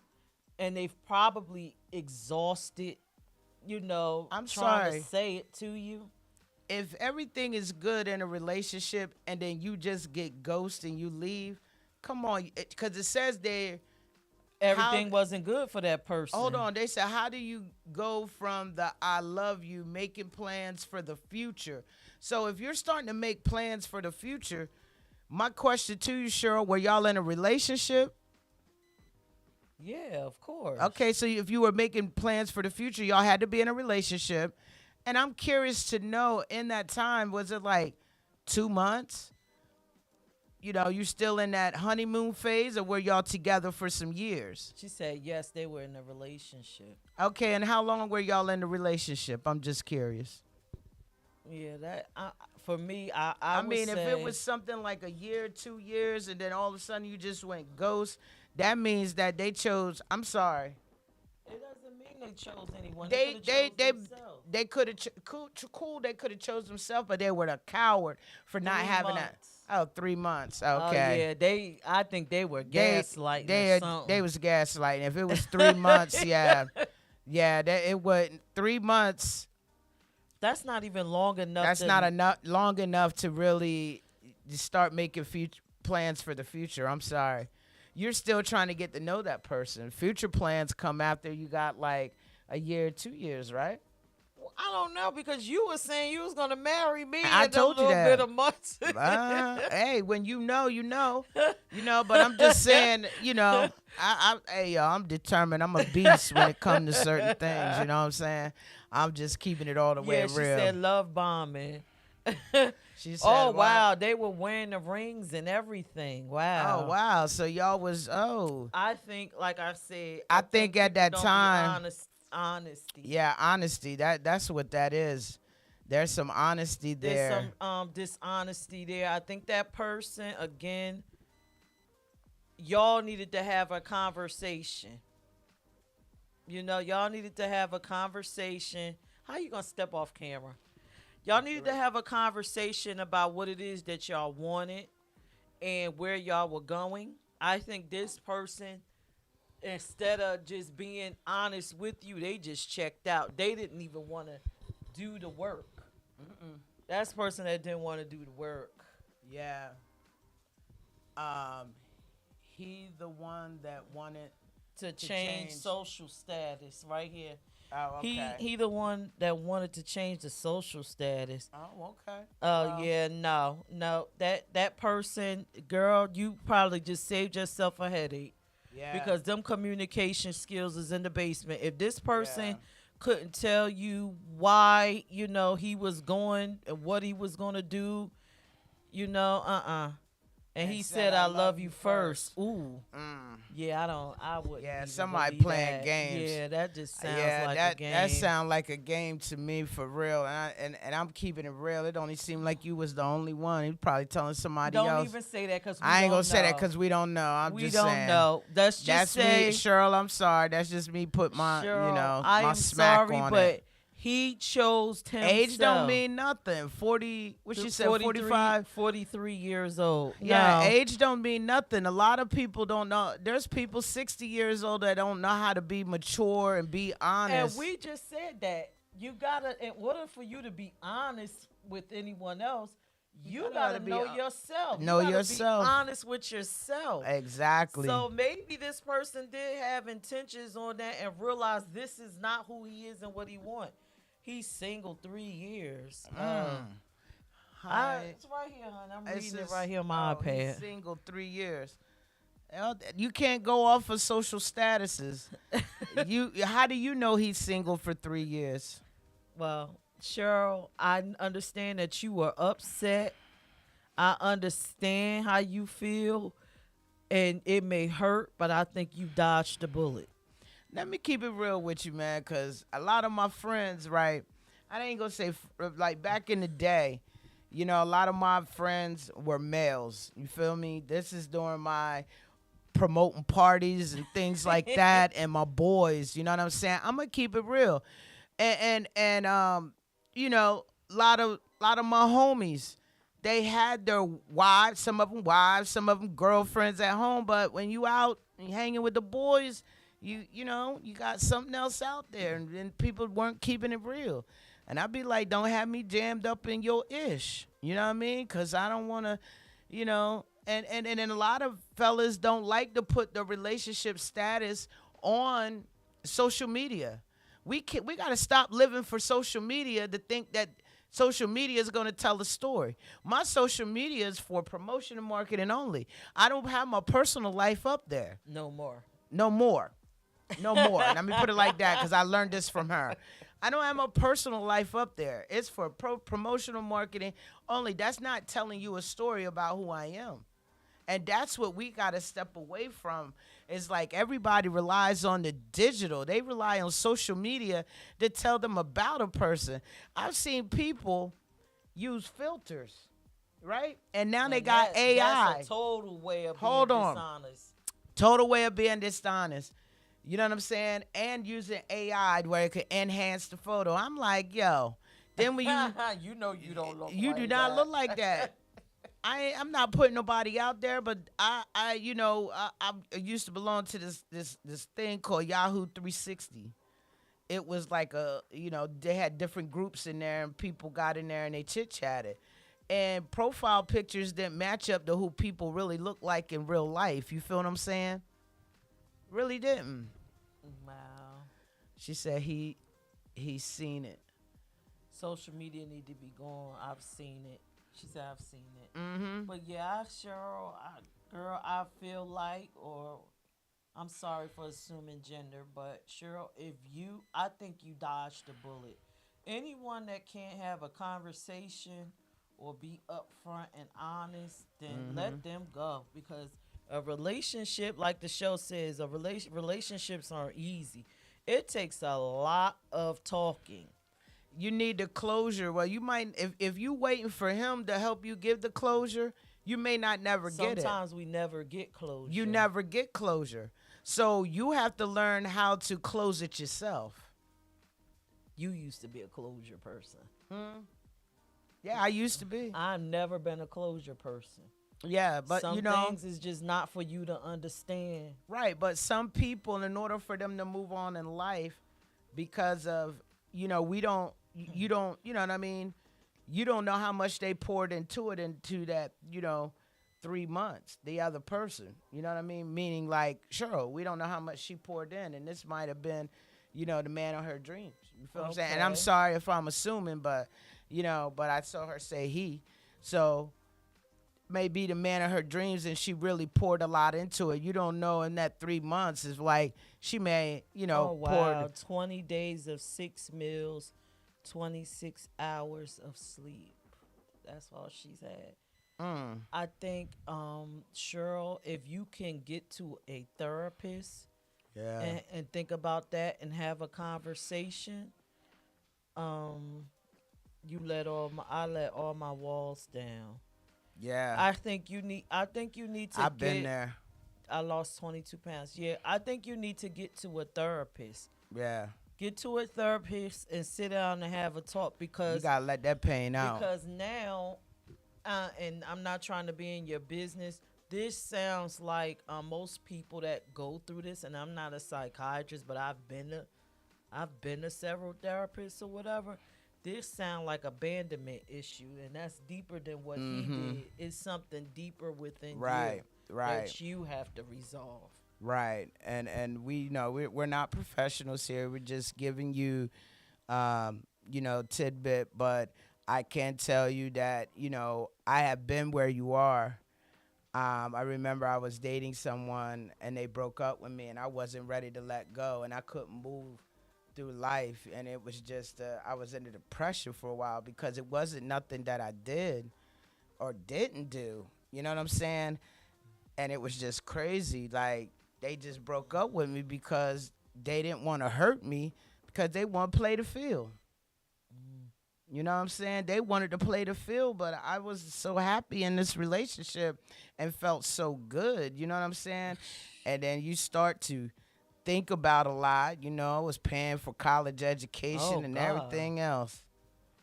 and they've probably exhausted. You know, I'm trying sorry. to say it to you. If everything is good in a relationship and then you just get ghosted and you leave, come on, because it says there. Everything wasn't good for that person. Hold on. They said, how do you go from the I love you making plans for the future? So if you're starting to make plans for the future, My question to you, Cheryl, were y'all in a relationship? Yeah, of course. Okay, so if you were making plans for the future, y'all had to be in a relationship. And I'm curious to know, in that time, was it like 2 months? You know, you still in that honeymoon phase, or were y'all together for some years? She said yes, they were in a relationship. Okay, and how long were y'all in the relationship? I'm just curious. Yeah, for me, I would mean, if say, it was something like a year, 2 years, and then all of a sudden you just went ghost, that means that they chose. I'm sorry. it doesn't mean they chose anyone. They could they have chose they themselves. they could have cool. They could have chose themselves, but they were a coward for not 3 having months. that. Oh, 3 months. Oh Okay. yeah, I think they were They gaslighting or they something. they was gaslighting. If it was 3 months, yeah, yeah, that it would 3 months. That's not even long enough. That's not enough long enough to really start making future plans for the future. I'm sorry. You're still trying to get to know that person. Future plans come after you got like a year, 2 years, right? I don't know because you were saying you was gonna marry me I in told a you little that. bit of months. Hey, when you know, you know, But I'm just saying, hey, y'all, I'm determined. I'm a beast when it comes to certain things. You know what I'm saying? I'm just keeping it all the way Yeah, real. she said love bombing. She said, Oh what? wow, they were wearing the rings and everything. Wow. Oh wow, so y'all was I think, like I said, I think at people that don't be time, honesty. yeah, honesty. That's what that is. There's some honesty there. There's some dishonesty there. I think that person again. Y'all needed to have a conversation. Y'all needed to have a conversation. How you gonna step off camera? Y'all needed to have a conversation about what it is that y'all wanted and where y'all were going. I think this person, instead of just being honest with you, they just checked out. They didn't even want to do the work. That's the person that didn't want to do the work. Yeah. He the one that wanted To change social status right here. Oh, okay. He the one that wanted to change the social status. Oh, okay. Oh yeah, no. That person, girl, you probably just saved yourself a headache. Yeah. Because them communication skills is in the basement. If this person Yeah. couldn't tell you why, he was going and what he was gonna do, And he said, "I love you first." Ooh, yeah, I wouldn't. Yeah, even somebody believe playing that. games. Yeah, that just sounds like that a game. that sound like a game to me for real. And I'm keeping it real. It don't even seem like you was the only one. He probably telling somebody Don't else. even say that because I ain't gonna say that because we don't know. I'm we just don't saying. know. That's just me, Cheryl. I'm sorry. That's just me. Put my Cheryl, my I am smack sorry, on but it. he chose himself. Age don't mean nothing. 40. What she said? 45. 43 years old. Yeah, No. age don't mean nothing. A lot of people don't know. There's people 60 years old that don't know how to be mature and be honest. And we just said that you gotta, in order for you to be honest with anyone else, you gotta know yourself. Know you gotta yourself. Be honest with yourself. Exactly. So maybe this person did have intentions on that and realized this is not who he is and what he wants. He's single 3 years. It's right here, honey. I'm reading it right here on my iPad. He's single 3 years. You can't go off of social statuses. How do you know he's single for 3 years? Well, Cheryl, I understand that you were upset. I understand how you feel, and it may hurt, but I think you dodged the bullet. Let me keep it real with you, man, because a lot of my friends, right, I ain't going to say, like, back in the day, a lot of my friends were males. You feel me? This is during my promoting parties and things like that, and my boys, you know what I'm saying? I'm going to keep it real. And a lot of my homies, they had their wives, some of them girlfriends at home, but when you out and hanging with the boys, you got something else out there, and people weren't keeping it real. And I'd be like, don't have me jammed up in your ish. You know what I mean? Because I don't want to, and a lot of fellas don't like to put the relationship status on social media. We got to stop living for social media to think that Social media is going to tell a story. My social media is for promotion and marketing only. I don't have my personal life up there. No more. No more. No more. Let me put it like that because I learned this from her. I don't have my personal life up there. It's for promotional marketing only. That's not telling you a story about who I am. And that's what we got to step away from. It's like everybody relies on the digital. They rely on social media to tell them about a person. I've seen people use filters, right? And now they got AI. That's a total way of Hold being on. dishonest. Total way of being dishonest. You know what I'm saying? And using AI where it could enhance the photo. I'm like, yo. Then when you you know you don't look you like do not that. look like that. I'm not putting nobody out there, but I used to belong to this thing called Yahoo 360. It was like they had different groups in there, and people got in there and they chit chatted, and profile pictures didn't match up to who people really look like in real life. You feel what I'm saying? Really didn't. Wow. She said he's seen it. Social media need to be gone. I've seen it. She said I've seen it. Mm-hmm. But yeah, girl, I feel like, or I'm sorry for assuming gender, but Cheryl, I think you dodged the bullet. Anyone that can't have a conversation or be upfront and honest, then let them go, because a relationship, like the show says, relationships aren't easy. It takes a lot of talking. You need the closure. Well, you might if you waiting for him to help you give the closure, you may not never get it. Sometimes we never get closure. You never get closure. So you have to learn how to close it yourself. You used to be a closure person. Yeah, I used to be. I've never been a closure person. Yeah, but some things is just not for you to understand. Right, but some people, in order for them to move on in life, because of we don't, you don't, you know what I mean? You don't know how much they poured into that, 3 months, the other person. You know what I mean? Meaning like, sure, we don't know how much she poured in, and this might have been, the man of her dreams. You feel what I'm saying? And I'm sorry if I'm assuming, but, but I saw her say he. So maybe the man of her dreams, and she really poured a lot into it. You don't know in that 3 months is like she may, poured 20 days of 6 meals, 26 hours of sleep. That's all she's had. I think, Cheryl, if you can get to a therapist, and think about that and have a conversation, I let all my walls down. Yeah. I think you need to I've been there. I lost 22 pounds. Yeah, I think you need to get to a therapist. Yeah. Get to a therapist and sit down and have a talk, because you gotta let that pain out. Because now, and I'm not trying to be in your business, this sounds like most people that go through this, and I'm not a psychiatrist, but I've been to several therapists or whatever. This sound like abandonment issue, and that's deeper than what he did. It's something deeper within you that you have to resolve. Right, and we know we're not professionals here. We're just giving you, tidbit. But I can tell you that I have been where you are. I remember I was dating someone and they broke up with me, and I wasn't ready to let go, and I couldn't move through life, and it was just I was in a depression for a while because it wasn't nothing that I did or didn't do. You know what I'm saying? And it was just crazy. Like, they just broke up with me because they didn't want to hurt me, because they want to play the field. You know what I'm saying? They wanted to play the field, but I was so happy in this relationship and felt so good. You know what I'm saying? And then you start to think about a lot. I was paying for college education and everything else.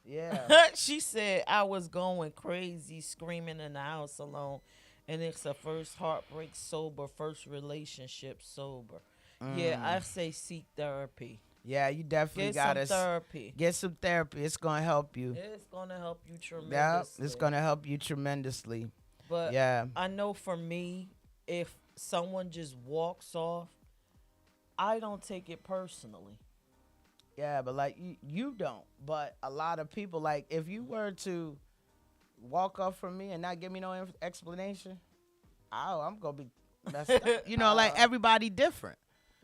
Yeah. She said I was going crazy, screaming in the house alone, and it's her first heartbreak sober, first relationship sober. Yeah, I say seek therapy. Yeah, you definitely got to get some therapy. It's going to help you. It's going to help you tremendously. Yeah, it's going to help you tremendously. But yeah, I know for me, if someone just walks off, I don't take it personally. Yeah, but like you don't. But a lot of people, like, if you were to walk up from me and not give me no explanation, I'm gonna be messed up. Like everybody different.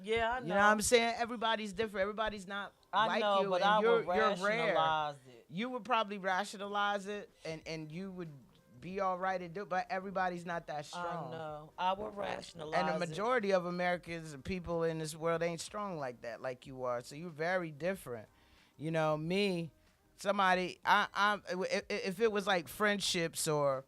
Yeah, I You know what I'm know. saying? Everybody's different. Everybody's not I like know, you, but and I would you're rare. rationalize it. You would probably rationalize it, and you would be all right to do it, but everybody's not that I strong. know. I would And the rationalize it. majority of Americans and people in this world ain't strong like that, like you are. So you're very different. Me, somebody, if it was like friendships or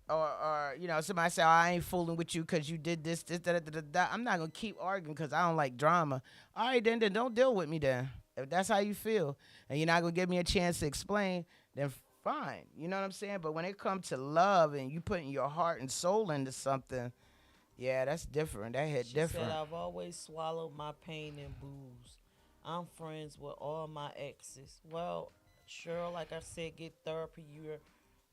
somebody say, oh, I ain't fooling with you because you did this, da, da, da, da, da. I'm not gonna keep arguing because I don't like drama. All right, then don't deal with me then. If that's how you feel, and you're not gonna give me a chance to explain, then fine. You know what I'm saying? But when it comes to love and you putting your heart and soul into something, yeah, that's different. That hit She different. said, I've always swallowed my pain and booze. I'm friends with all my exes. Well, sure, like I said, get therapy.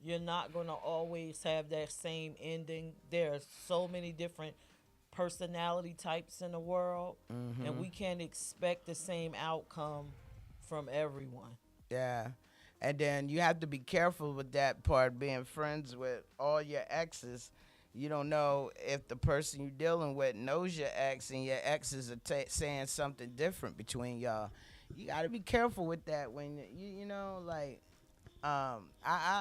You're not gonna always have that same ending. There are so many different personality types in the world, and we can't expect the same outcome from everyone. Yeah. And then you have to be careful with that part, being friends with all your exes. You don't know if the person you're dealing with knows your ex and your exes are saying something different between y'all. You got to be careful with that when like I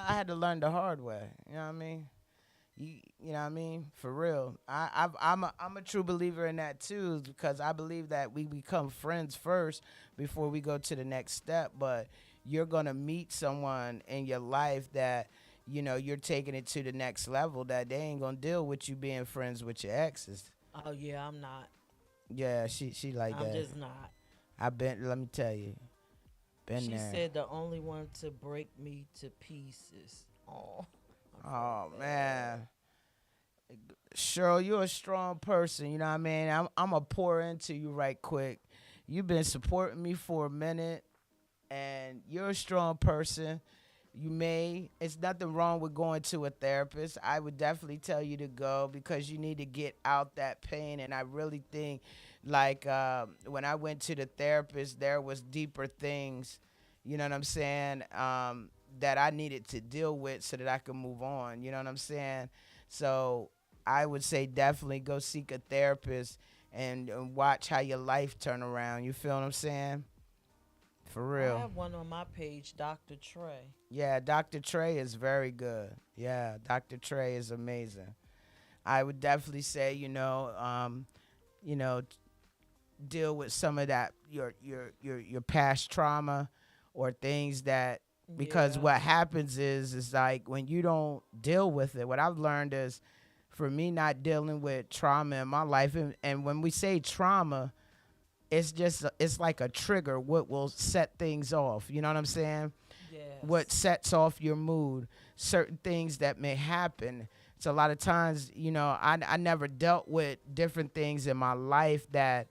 had to learn the hard way. You know what I mean? You know what I mean? For real. I'm a true believer in that too, because I believe that we become friends first before we go to the next step. But you're gonna meet someone in your life that you're taking it to the next level, that they ain't gonna deal with you being friends with your exes. Oh yeah, I'm not. Yeah, she like I'm that. just not. Let me tell you, been She there. said the only one to break me to pieces. Oh, Oh man. Cheryl, you're a strong person, you know what I mean? I'm gonna pour into you right quick. You've been supporting me for a minute, and you're a strong person. It's nothing wrong with going to a therapist. I would definitely tell you to go because you need to get out that pain. And I really think, like, when I went to the therapist, there was deeper things, you know what I'm saying, that I needed to deal with so that I could move on. You know what I'm saying? So I would say definitely go seek a therapist and watch how your life turn around. You feel what I'm saying? For I real. have one on my page, Dr. Trey. Yeah, Dr. Trey is very good. Yeah, Dr. Trey is amazing. I would definitely say, you know, deal with some of that your past trauma or things that, because Yeah, what happens is like when you don't deal with it, what I've learned is, for me, not dealing with trauma in my life, and when we say trauma, it's like a trigger what will set things off. You know what I'm saying? What yes, sets off your mood, certain things that may happen. So a lot of times, I never dealt with different things in my life that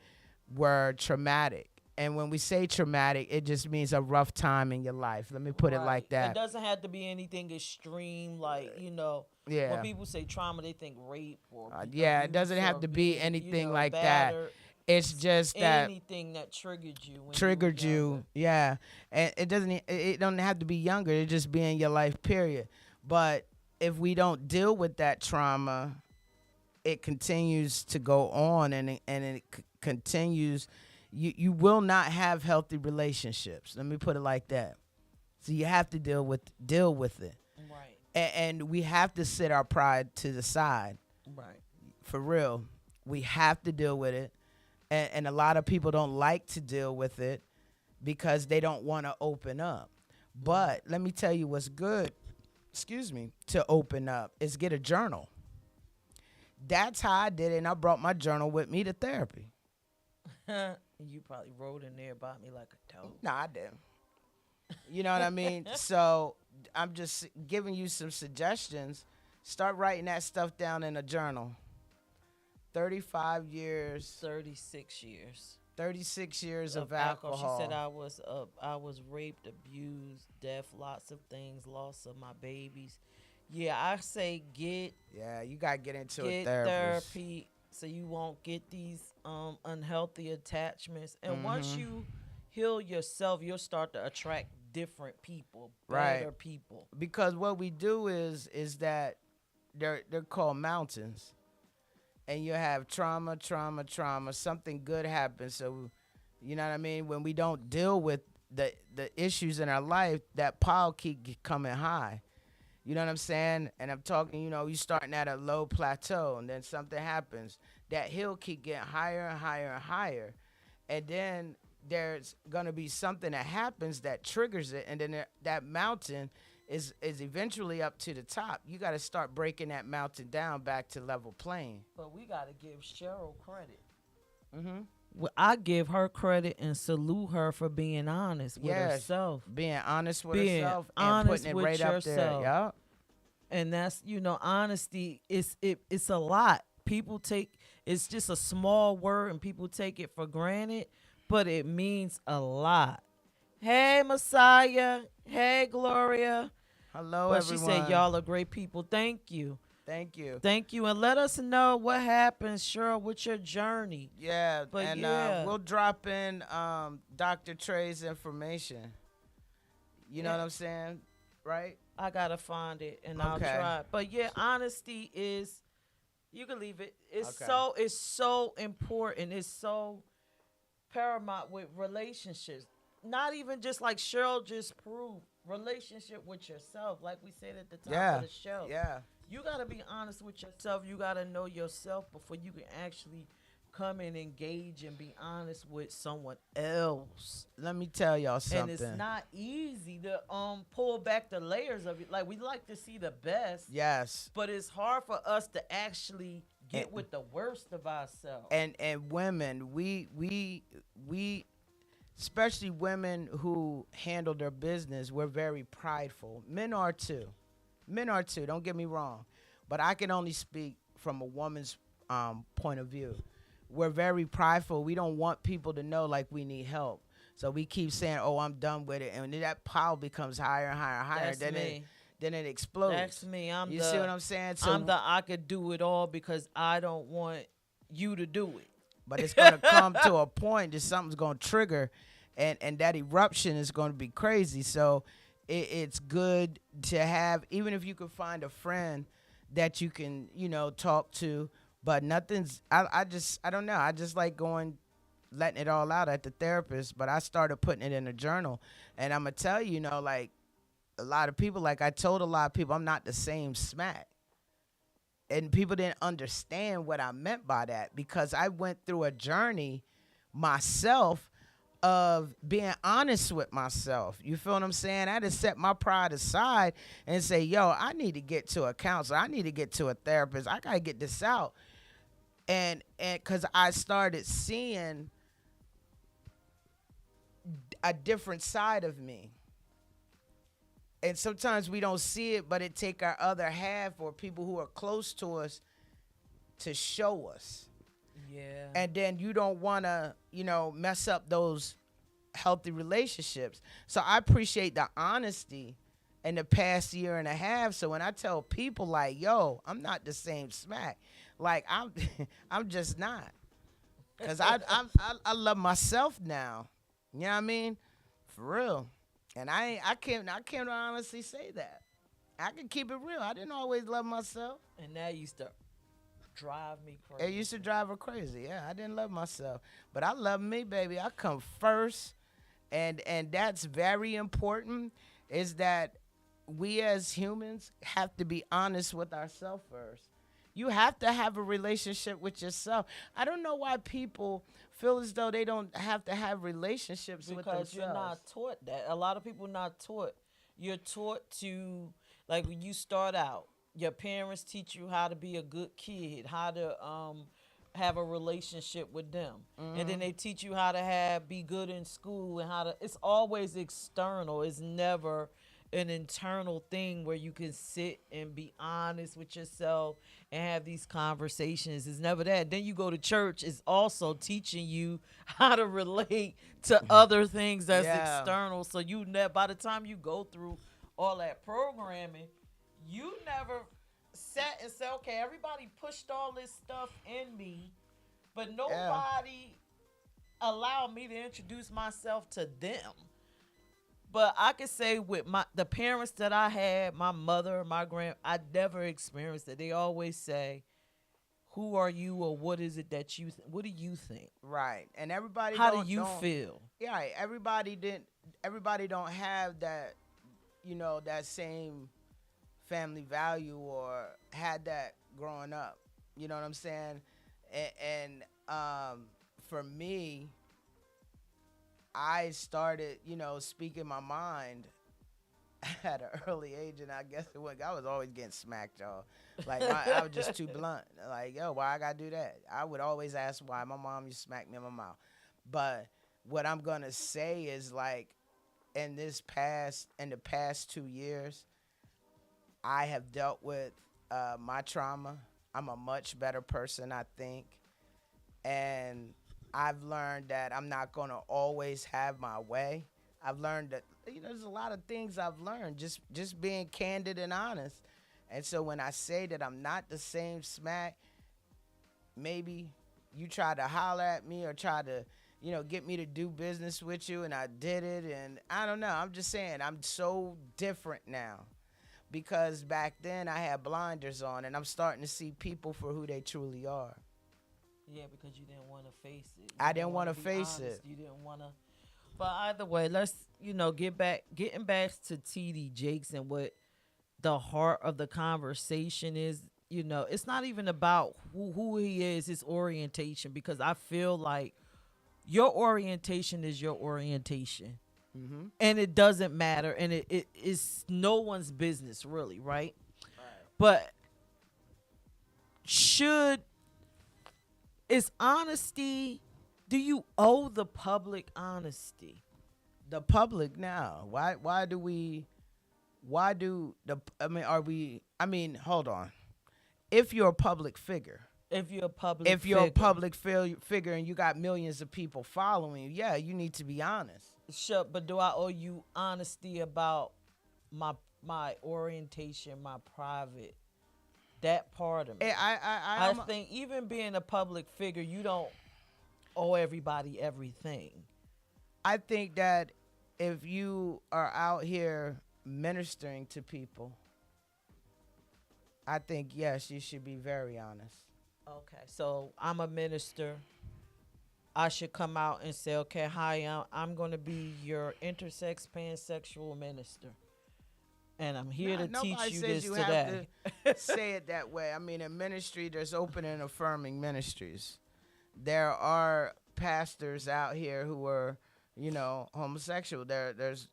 were traumatic. And when we say traumatic, it just means a rough time in your life. Let me put it right. like It that. doesn't have to be anything extreme, like when Yeah. people say trauma, they think rape or Yeah, it doesn't abuse have or to be being, anything like that. battered. It's just that Anything that triggered you when you were triggered younger. you. Yeah. And it don't have to be younger. It just be in your life period. But if we don't deal with that trauma, it continues to go on, and it continues. You will not have healthy relationships. Let me put it like that. So you have to deal with it. Right, And we have to set our pride to the side. right. For real. We have to deal with it. And a lot of people don't like to deal with it because they don't want to open up. But let me tell you what's good, to open up is get a journal. That's how I did it, and I brought my journal with me to therapy. You probably wrote in there about me like a toad. Nah, I didn't. You know what I mean? So I'm just giving you some suggestions. Start writing that stuff down in a journal. 35 years, 36 years 36 years of alcohol. She said I was raped, abused, deaf, lots of things, loss of my babies. Yeah, I say Yeah, you got to get into a get therapist. therapy so you won't get these unhealthy attachments. And once you heal yourself, you'll start to attract different people, Right. better people. Because what we do is that they're called mountains, and you have trauma, trauma, trauma. Something good happens, so you know what I mean. When we don't deal with the issues in our life, that pile keep coming high. You know what I'm saying? And I'm talking, you starting at a low plateau, and then something happens. That hill keep getting higher and higher and higher, and then there's gonna be something that happens that triggers it, and then that mountain is eventually up to the top. You got to start breaking that mountain down back to level plane. But we got to give Cheryl credit. Mm-hmm. Well, I give her credit and salute her for being honest with herself. Being honest with Being herself and honest putting it with right up there. yourself. Yup. And that's, honesty it's a lot. People it's just a small word and people take it for granted, but it means a lot. Hey, Messiah. Hey, Gloria. Hello, But everyone. she said, y'all are great people. Thank you. Thank you. Thank you. And let us know what happens, Cheryl, with your journey. Yeah, But and yeah. we'll drop in Dr. Trey's information. You know what I'm saying? Right? I got to find it, and I'll Okay. try. But, yeah, honesty is, you can leave it. It's Okay. it's so important. It's so paramount with relationships. Not even just like Cheryl just proved, relationship with yourself, like we said at the top of the show. Yeah. You got to be honest with yourself. You got to know yourself before you can actually come and engage and be honest with someone else. Let me tell y'all something. And it's not easy to pull back the layers of it. Like, we like to see the best. Yes. But it's hard for us to actually get with the worst of ourselves. And women, we especially women who handle their business, we're very prideful. Men are too. Don't get me wrong. But I can only speak from a woman's point of view. We're very prideful. We don't want people to know like we need help. So we keep saying, "Oh, I'm done with it," and then that pile becomes higher and higher and higher. That's Then it explodes. That's me. You see what I'm saying? So, I could do it all because I don't want you to do it. but it's gonna come to a point that something's gonna trigger, and that eruption is gonna be crazy. So it's good to have, even if you could find a friend that you can, talk to. But nothing's. I don't know. I just like letting it all out at the therapist. But I started putting it in a journal, and I'm gonna tell you, like a lot of people, like I told a lot of people, I'm not the same smack. And people didn't understand what I meant by that, because I went through a journey myself of being honest with myself. You feel what I'm saying? I had to set my pride aside and say, yo, I need to get to a counselor. I need to get to a therapist. I got to get this out. And because I started seeing a different side of me. And sometimes we don't see it, but it take our other half or people who are close to us to show us. Yeah. And then you don't want to, mess up those healthy relationships. So I appreciate the honesty in the past year and a half. So when I tell people like, yo, I'm not the same smack, like I'm just not. Because I love myself now. You know what I mean? For real. And I can't honestly say that. I can keep it real. I didn't always love myself. And that used to drive me crazy. It used to drive her crazy. Yeah, I didn't love myself. But I love me, baby. I come first. And that's very important, is that we as humans have to be honest with ourselves first. You have to have a relationship with yourself. I don't know why people feel as though they don't have to have relationships with themselves. Because you're not taught that. A lot of people not taught. You're taught to, like when you start out, your parents teach you how to be a good kid, how to have a relationship with them. Mm-hmm. And then they teach you how to be good in school and it's always external. It's never an internal thing where you can sit and be honest with yourself and have these conversations. It's never that. Then you go to church, it's also teaching you how to relate to other things that's external. So by the time you go through all that programming, you never sat and said, okay, everybody pushed all this stuff in me, but nobody allow me to introduce myself to them. But I can say with the parents that I had, my mother, my I never experienced it. They always say, "Who are you?" or "What is it that you? What do you think? Right. And everybody How do don't you don't feel?" yeah, right. Everybody don't have that, that same family value or had that growing up. You know what I'm saying? And for me, I started, speaking my mind at an early age, and I guess I was always getting smacked, y'all. Like I was just too blunt. Like, yo, why I gotta do that? I would always ask why. My mom used to smack me in my mouth. But what I'm gonna say is, like, in the past 2 years, I have dealt with my trauma. I'm a much better person, I think, and I've learned that I'm not gonna always have my way. I've learned that there's a lot of things I've learned just being candid and honest. And so when I say that I'm not the same smack, maybe you try to holler at me or try to get me to do business with you, and I did it, and I don't know. I'm just saying I'm so different now because back then I had blinders on, and I'm starting to see people for who they truly are. Yeah, because you didn't want to face it. I didn't want to face honest. it. You didn't want to. But either way, let's getting back to TD Jakes and what the heart of the conversation is. It's not even about who he is, his orientation, because I feel like your orientation is your orientation. Mm-hmm. And it doesn't matter, and it is no one's business, really, right? But is honesty, do you owe the public honesty? The public now. Hold on. If you're a public figure, If you're a public figure and you got millions of people following you, yeah, you need to be honest. Sure, but do I owe you honesty about my orientation, my private, that part of me? I think even being a public figure, you don't owe everybody everything. I think that if you are out here ministering to people, I think, yes, you should be very honest. Okay, so I'm a minister. I should come out and say, okay, hi, I'm going to be your intersex pansexual minister. And I'm here to teach you this today. Have to say it that way. I mean, in ministry, there's open and affirming ministries. There are pastors out here who are, homosexual. There's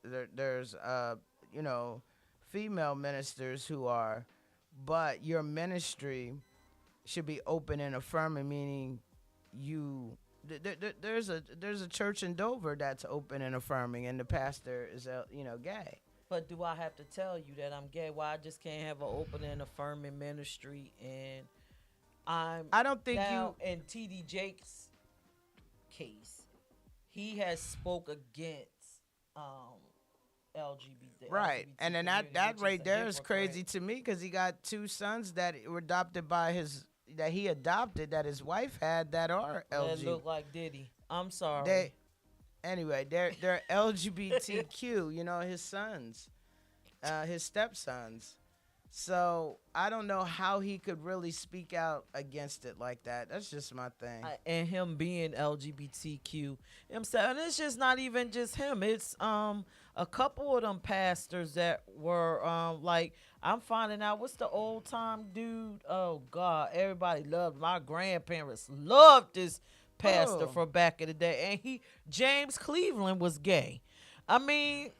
female ministers who are, but your ministry should be open and affirming, meaning there's a church in Dover that's open and affirming, and the pastor is gay. But do I have to tell you that I'm gay? Why I just can't have an open and affirming ministry? And I don't think now, in TD Jakes' case, he has spoke against LGBT. Right, LGBT and then that right there is crazy to me because he got 2 sons that were adopted by he adopted that his wife had that are LGBT. That look like Diddy. I'm sorry. They're LGBTQ. His sons, his stepsons. So I don't know how he could really speak out against it like that. That's just my thing. And him being LGBTQ himself, and it's just not even just him. It's a couple of them pastors that were like, I'm finding out what's the old time dude. Oh God, everybody loved, my grandparents loved this pastor from back in the day, and James Cleveland was gay. I mean,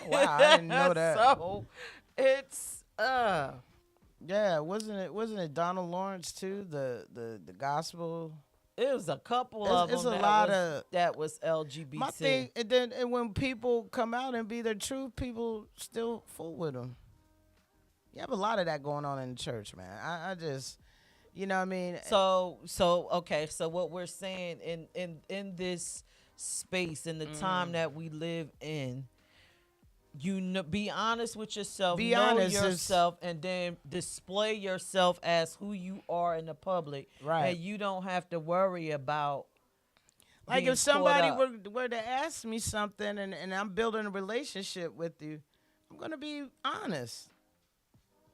wow, I didn't know that. So it's yeah, wasn't it Donald Lawrence too? The gospel. It was a couple of them. It's a lot that was LGBT. My thing, and when people come out and be their truth, people still fool with them. You have a lot of that going on in the church, man. I just, you know what I mean? So okay. So what we're saying in this space, in the time that we live in, be honest with yourself, know yourself, and then display yourself as who you are in the public. Right. And you don't have to worry about Like being if somebody caught up. were to ask me something and I'm building a relationship with you, I'm gonna be honest.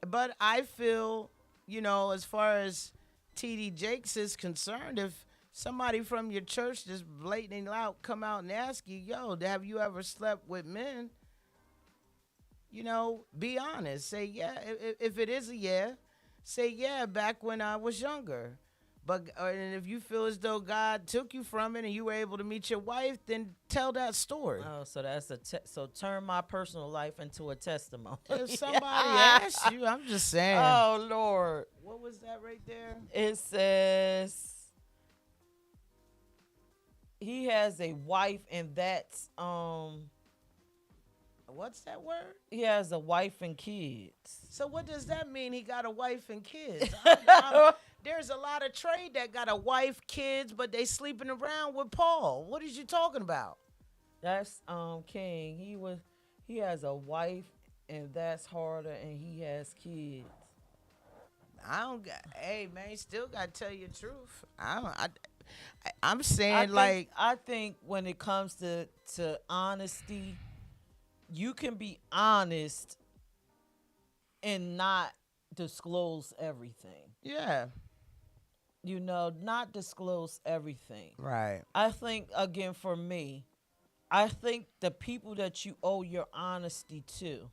But I feel, as far as TD Jakes is concerned, if somebody from your church just blatantly out come out and ask you, yo, have you ever slept with men? Be honest. Say yeah. If it is a yeah, say yeah. Back when I was younger. But and if you feel as though God took you from it and you were able to meet your wife, then tell that story. Oh, so that's so turn my personal life into a testimony. If somebody asks you, I'm just saying. Oh Lord. What was that right there? It says he has a wife, and that's What's that word? he has a wife and kids. So what does that mean? He got a wife and kids. There's a lot of trade that got a wife, kids, but they sleeping around with Paul. What is you talking about? That's King. He has a wife, and that's harder, and he has kids. I don't got. Hey man, you still gotta tell your truth. I'm saying I think when it comes to honesty, you can be honest and not disclose everything. yeah, Not disclose everything. right. I think, again, for me, I think the people that you owe your honesty to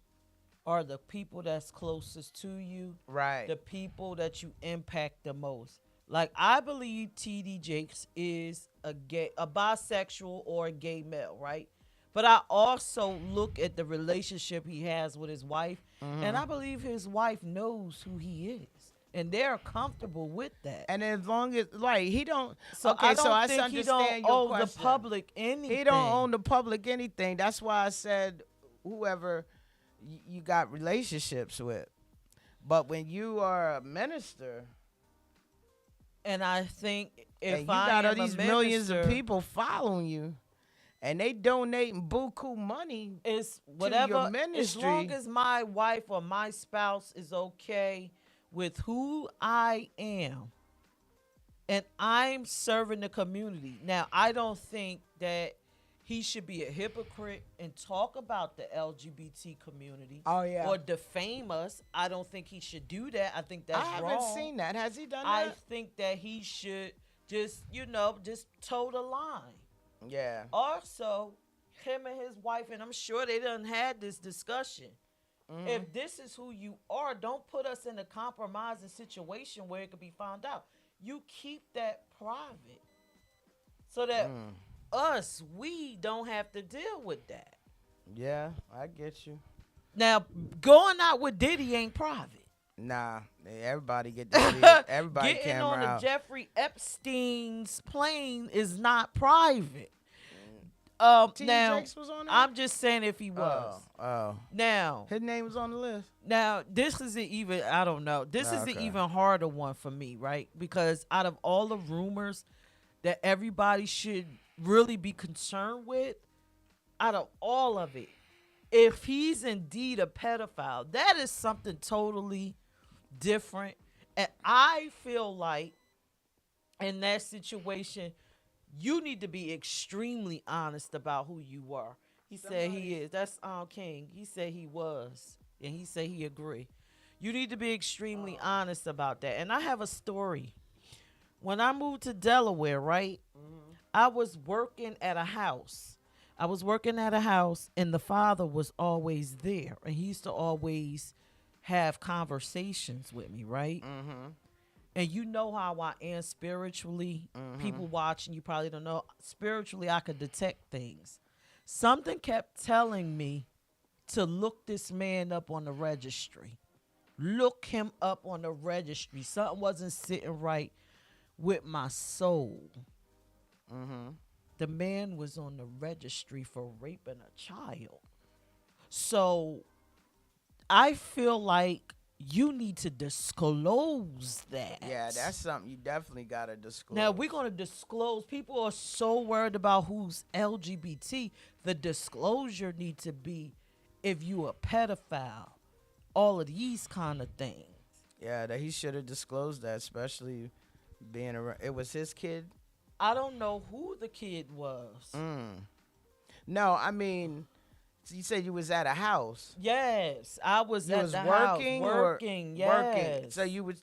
are the people that's closest to you, Right. the people that you impact the most. Like, I believe TD Jakes is a bisexual or a gay male, right? But I also look at the relationship he has with his wife, and I believe his wife knows who he is, and they're comfortable with that. And as long as he don't. So Okay, I don't so I think he understand don't your owe question. the public anything. He don't own the public anything. That's why I said whoever you got relationships with. But when you are a minister And I think if and you I got all am a these millions of minister, people following you and they donating buku money, it's your whatever. As ministry. long as my wife or my spouse is okay with who I am, and I'm serving the community. Now, I don't think that he should be a hypocrite and talk about the LGBT community. Oh, yeah. Or defame us. I don't think he should do that. I think that's I wrong. haven't seen that. Has he done I that? think that he should just toe the line. Yeah. Also, him and his wife, and I'm sure they done had this discussion. If this is who you are, don't put us in a compromising situation where it could be found out. You keep that private so that we don't have to deal with that. Yeah, I get you. Now, going out with Diddy ain't private. Nah, everybody get to see it. Everybody Getting camera on the out. Jeffrey Epstein's plane is not private. T. Now, Jakes was on there? I'm just saying if he was. Oh. Now, His name was on the list. this isn't even, I don't know. This is the Okay. even harder one for me, right? Because out of all the rumors that everybody should really be concerned with, out of all of it, if he's indeed a pedophile, that is something totally different. And I feel like in that situation, you need to be extremely honest about who you are. He said he is. That's King. He said he was. And he said he agree. You need to be extremely honest about that. And I have a story. When I moved to Delaware, right, I was working at a house. And the father was always there. And he used to always have conversations with me, right? And you know how I am spiritually. People watching, you probably don't know. Spiritually, I could detect things. Something kept telling me to look this man up on the registry. Look him up on the registry. Something wasn't sitting right with my soul. The man was on the registry for raping a child. So I feel like you need to disclose that. Yeah, that's something you definitely got to disclose. Now, we're going to disclose. People are so worried about who's LGBT. The disclosure needs to be if you a pedophile, all of these kind of things. Yeah, that he should have disclosed that, especially being around. It was his kid. I don't know who the kid was. No, I mean, you said you was at a house. Yes, I was You at was the house working working. working. Yes. So you was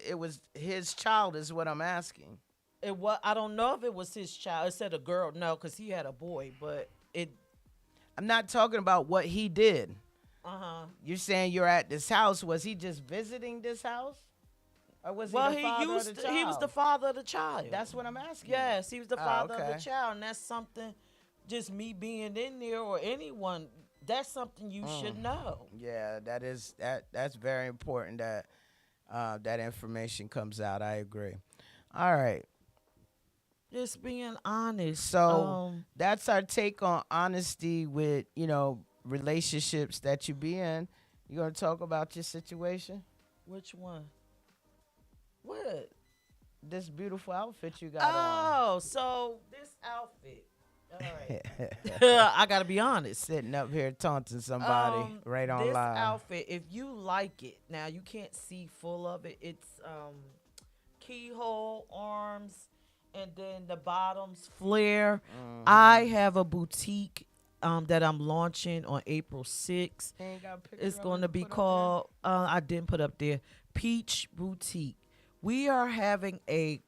it was his child is what I'm asking. It was. I don't know if it was his child. It said a girl. No, because he had a boy. But it. I'm not talking about what he did. Uh-huh. You're saying you're at this house. Was he just visiting this house? Or was Well, he the father of the child? he was the father of the child. That's what I'm asking. Yes, he was the father of okay. the child, and that's something. Just me being in there or anyone, that's something you should know. Yeah, that's very important that that information comes out. I agree. All right. Just being honest. So that's our take on honesty with, relationships that you be in. You gonna talk about your situation? Which one? What? This beautiful outfit you got on. Oh, so this outfit. All right. I gotta be honest. Sitting up here taunting somebody right on this live. outfit, if you like it, now you can't see full of it. It's keyhole arms, and then the bottoms flare. I have a boutique that I'm launching on April 6th. It's going to be called, I didn't put up there, Peach Boutique. We are having a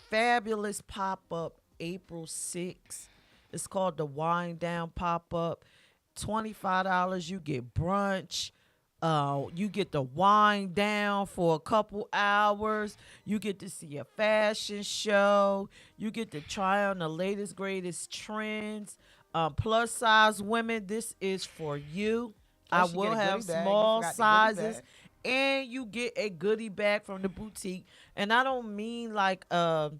fabulous pop-up April 6th. It's called the Wind Down Pop-Up. $25, you get brunch. You get to wind down for a couple hours. You get to see a fashion show. You get to try on the latest, greatest trends. Plus size women, this is for you. I you will get a have goodie bag. You small forgot the goodie sizes. bag. And you get a goodie bag from the boutique. And I don't mean like a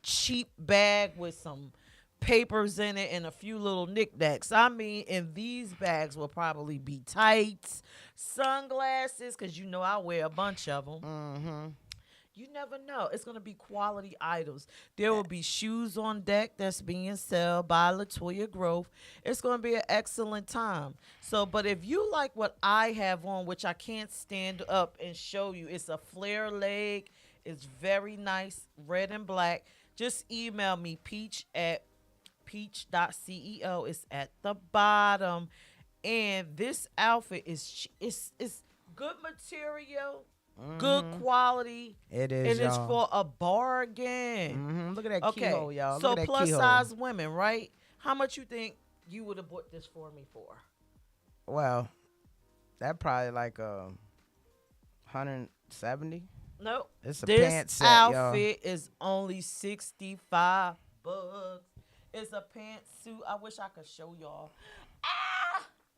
cheap bag with some papers in it and a few little knickknacks. I mean, in these bags will probably be tights, sunglasses, because I wear a bunch of them. You never know. It's going to be quality items. There will be shoes on deck that's being sold by Latoya Grove. It's going to be an excellent time. So, but if you like what I have on, which I can't stand up and show you, it's a flare leg. It's very nice, red and black. Just email me, peach.ceo. It's at the bottom. And this outfit is good material. Good quality. It is, and it's y'all. for a bargain. Look at that Okay, keyhole, y'all. so Look at that plus keyhole. size women, right? How much you think you would have bought this for me for? Well, that probably like 170. Nope. It's a this pants set, outfit is only $65. It's a pantsuit. I wish I could show y'all.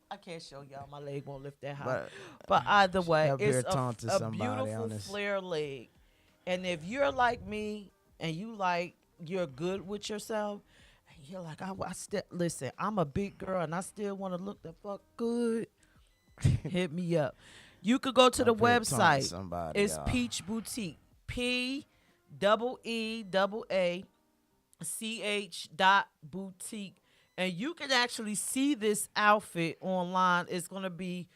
I can't show y'all. My leg won't lift that high. But either way, it's a beautiful flare leg. And if you're like me and you're good with yourself, and you're like, listen, I'm a big girl and I still want to look the fuck good, hit me up. You could go to the website. It's Peach Boutique. PEAACH.boutique. And you can actually see this outfit online. It's going to be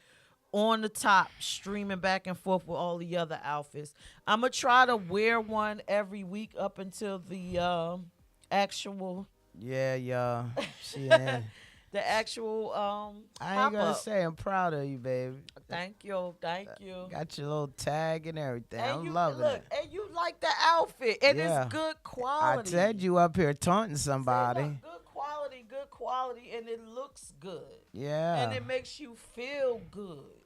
on the top, streaming back and forth with all the other outfits. I'm going to try to wear one every week up until the actual... Yeah, y'all. the actual I ain't gonna say I'm proud of you, baby. Thank you. Got your little tag and everything. I'm loving it. And you like the outfit. And it's good quality. I said you up here taunting somebody. Good quality, and it looks good. Yeah. And it makes you feel good.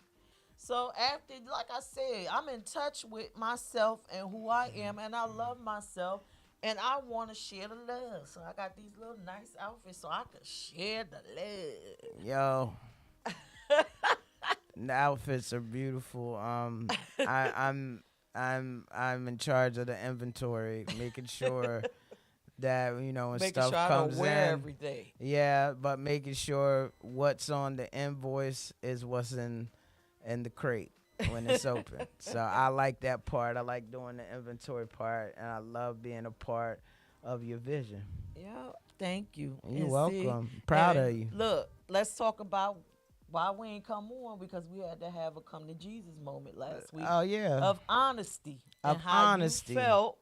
So after, like I said, I'm in touch with myself and who I am, and I love myself, and I want to share the love. So I got these little nice outfits so I can share the love. Yo. The outfits are beautiful. I'm in charge of the inventory, making sure that when stuff comes in, every day. Yeah, but making sure what's on the invoice is what's in the crate when it's open. So I like that part. I like doing the inventory part, and I love being a part of your vision. Yeah, thank you. You're welcome. Proud of you. Look, let's talk about why we ain't come on, because we had to have a come to Jesus moment last week. Oh yeah. Of honesty. Of and how honesty. You felt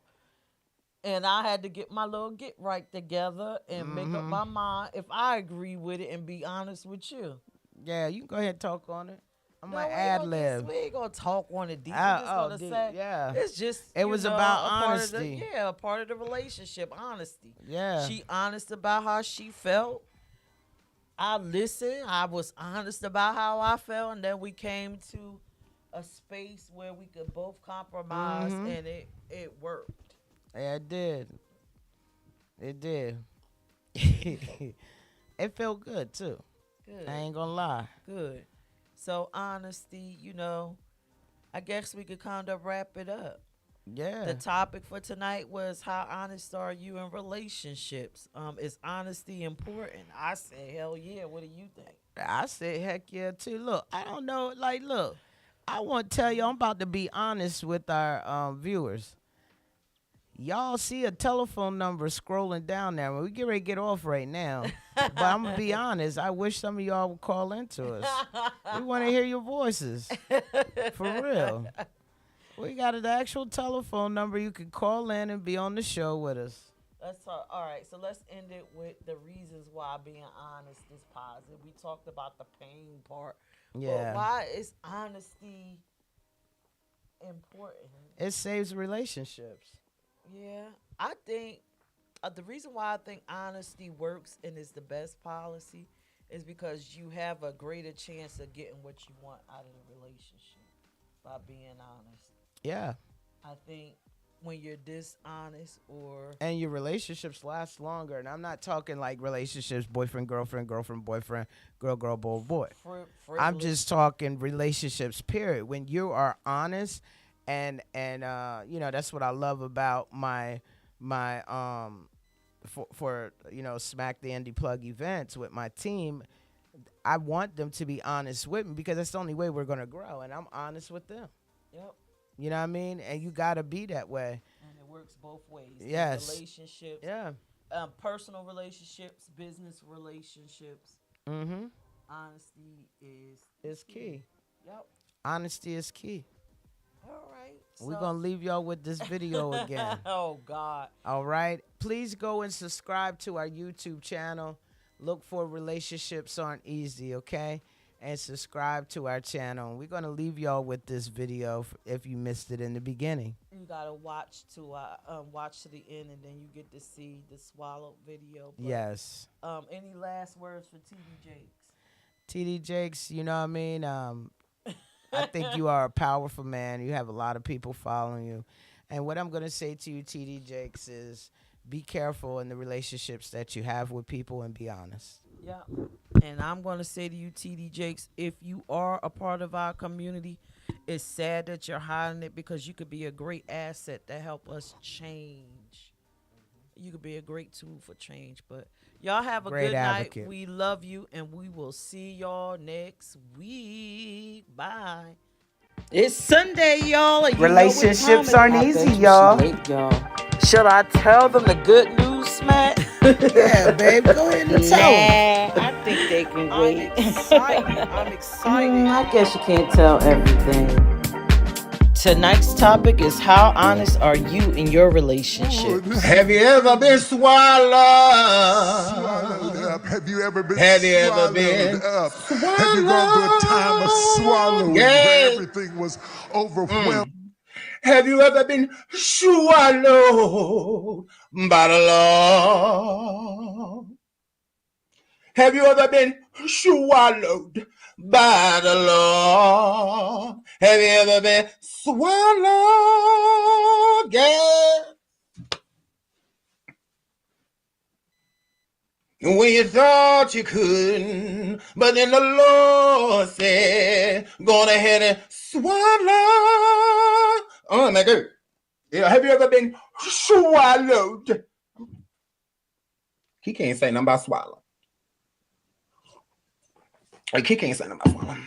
And I had to get my little get right together and make up my mind if I agree with it and be honest with you. Yeah, you can go ahead and talk on it. I'm No, gonna ad lib. we ain't gonna talk on it deep. We're just gonna say yeah. it's just It was about a honesty. a part of the relationship, honesty. Yeah. She honest about how she felt. I listened. I was honest about how I felt, and then we came to a space where we could both compromise, and it worked. Yeah, it did. It did. It felt good too. Good. I ain't gonna lie. Good. So honesty, I guess we could kind of wrap it up. Yeah. The topic for tonight was how honest are you in relationships? Is honesty important? I said, hell yeah. What do you think? I said, heck yeah, too. Look, I don't know. Like, look, I want to tell you, I'm about to be honest with our viewers. Y'all see a telephone number scrolling down there. We get ready to get off right now. But I'm going to be honest. I wish some of y'all would call into us. We want to hear your voices. For real. We got an actual telephone number. You can call in and be on the show with us. Let's talk. All right, so let's end it with the reasons why being honest is positive. We talked about the pain part. Yeah. But why is honesty important? It saves relationships. Yeah, I think the reason why I think honesty works and is the best policy is because you have a greater chance of getting what you want out of the relationship by being honest. Yeah. I think when you're dishonest and your relationships last longer, and I'm not talking like relationships boyfriend girlfriend girlfriend boyfriend girl girl boy boy. I'm just talking relationships period. When you are honest and that's what I love about my for Smack the Indie Plug events with my team. I want them to be honest with me because that's the only way we're gonna grow, and I'm honest with them. Yep. You know what I mean? And you gotta be that way. And it works both ways. Yes. Relationships. Yeah. Personal relationships, business relationships. Mm-hmm. Honesty is key. Yep. Honesty is key. All right. We're going to leave y'all with this video again. Oh, God. All right. Please go and subscribe to our YouTube channel. Look for Relationships Aren't Easy, okay? And subscribe to our channel. We're going to leave y'all with this video if you missed it in the beginning. You got to watch to the end, and then you get to see the swallowed video. But, yes. Any last words for TD Jakes? TD Jakes, you know what I mean? I think you are a powerful man. You have a lot of people following you. And what I'm going to say to you, TD Jakes, is be careful in the relationships that you have with people and be honest. Yeah. And I'm going to say to you, TD Jakes, if you are a part of our community, it's sad that you're hiding it because you could be a great asset to help us change. You could be a great tool for change. But y'all have a great good advocate. night. We love you, and we will see y'all next week. Bye. It's Sunday, y'all. And Relationships aren't easy, y'all. Should I tell them the good news, Smack? Yeah, babe. Go ahead and tell them. I think they can wait. I'm excited. I guess you can't tell everything. Tonight's topic is how honest are you in your relationships? Have you ever been swallowed up? Have you ever been Have you ever swallowed been up? swallowed? Have you gone through a time of swallowing where everything was overwhelmed? Have you ever been swallowed by the Lord? Have you ever been swallowed by the Lord? Have you ever been swallowed? Yeah. When you thought you couldn't, but then the Lord said, go ahead and swallow. Oh my God. Yeah, have you ever been swallowed? He can't say nothing about swallow. Like, he can't say nothing about swallow.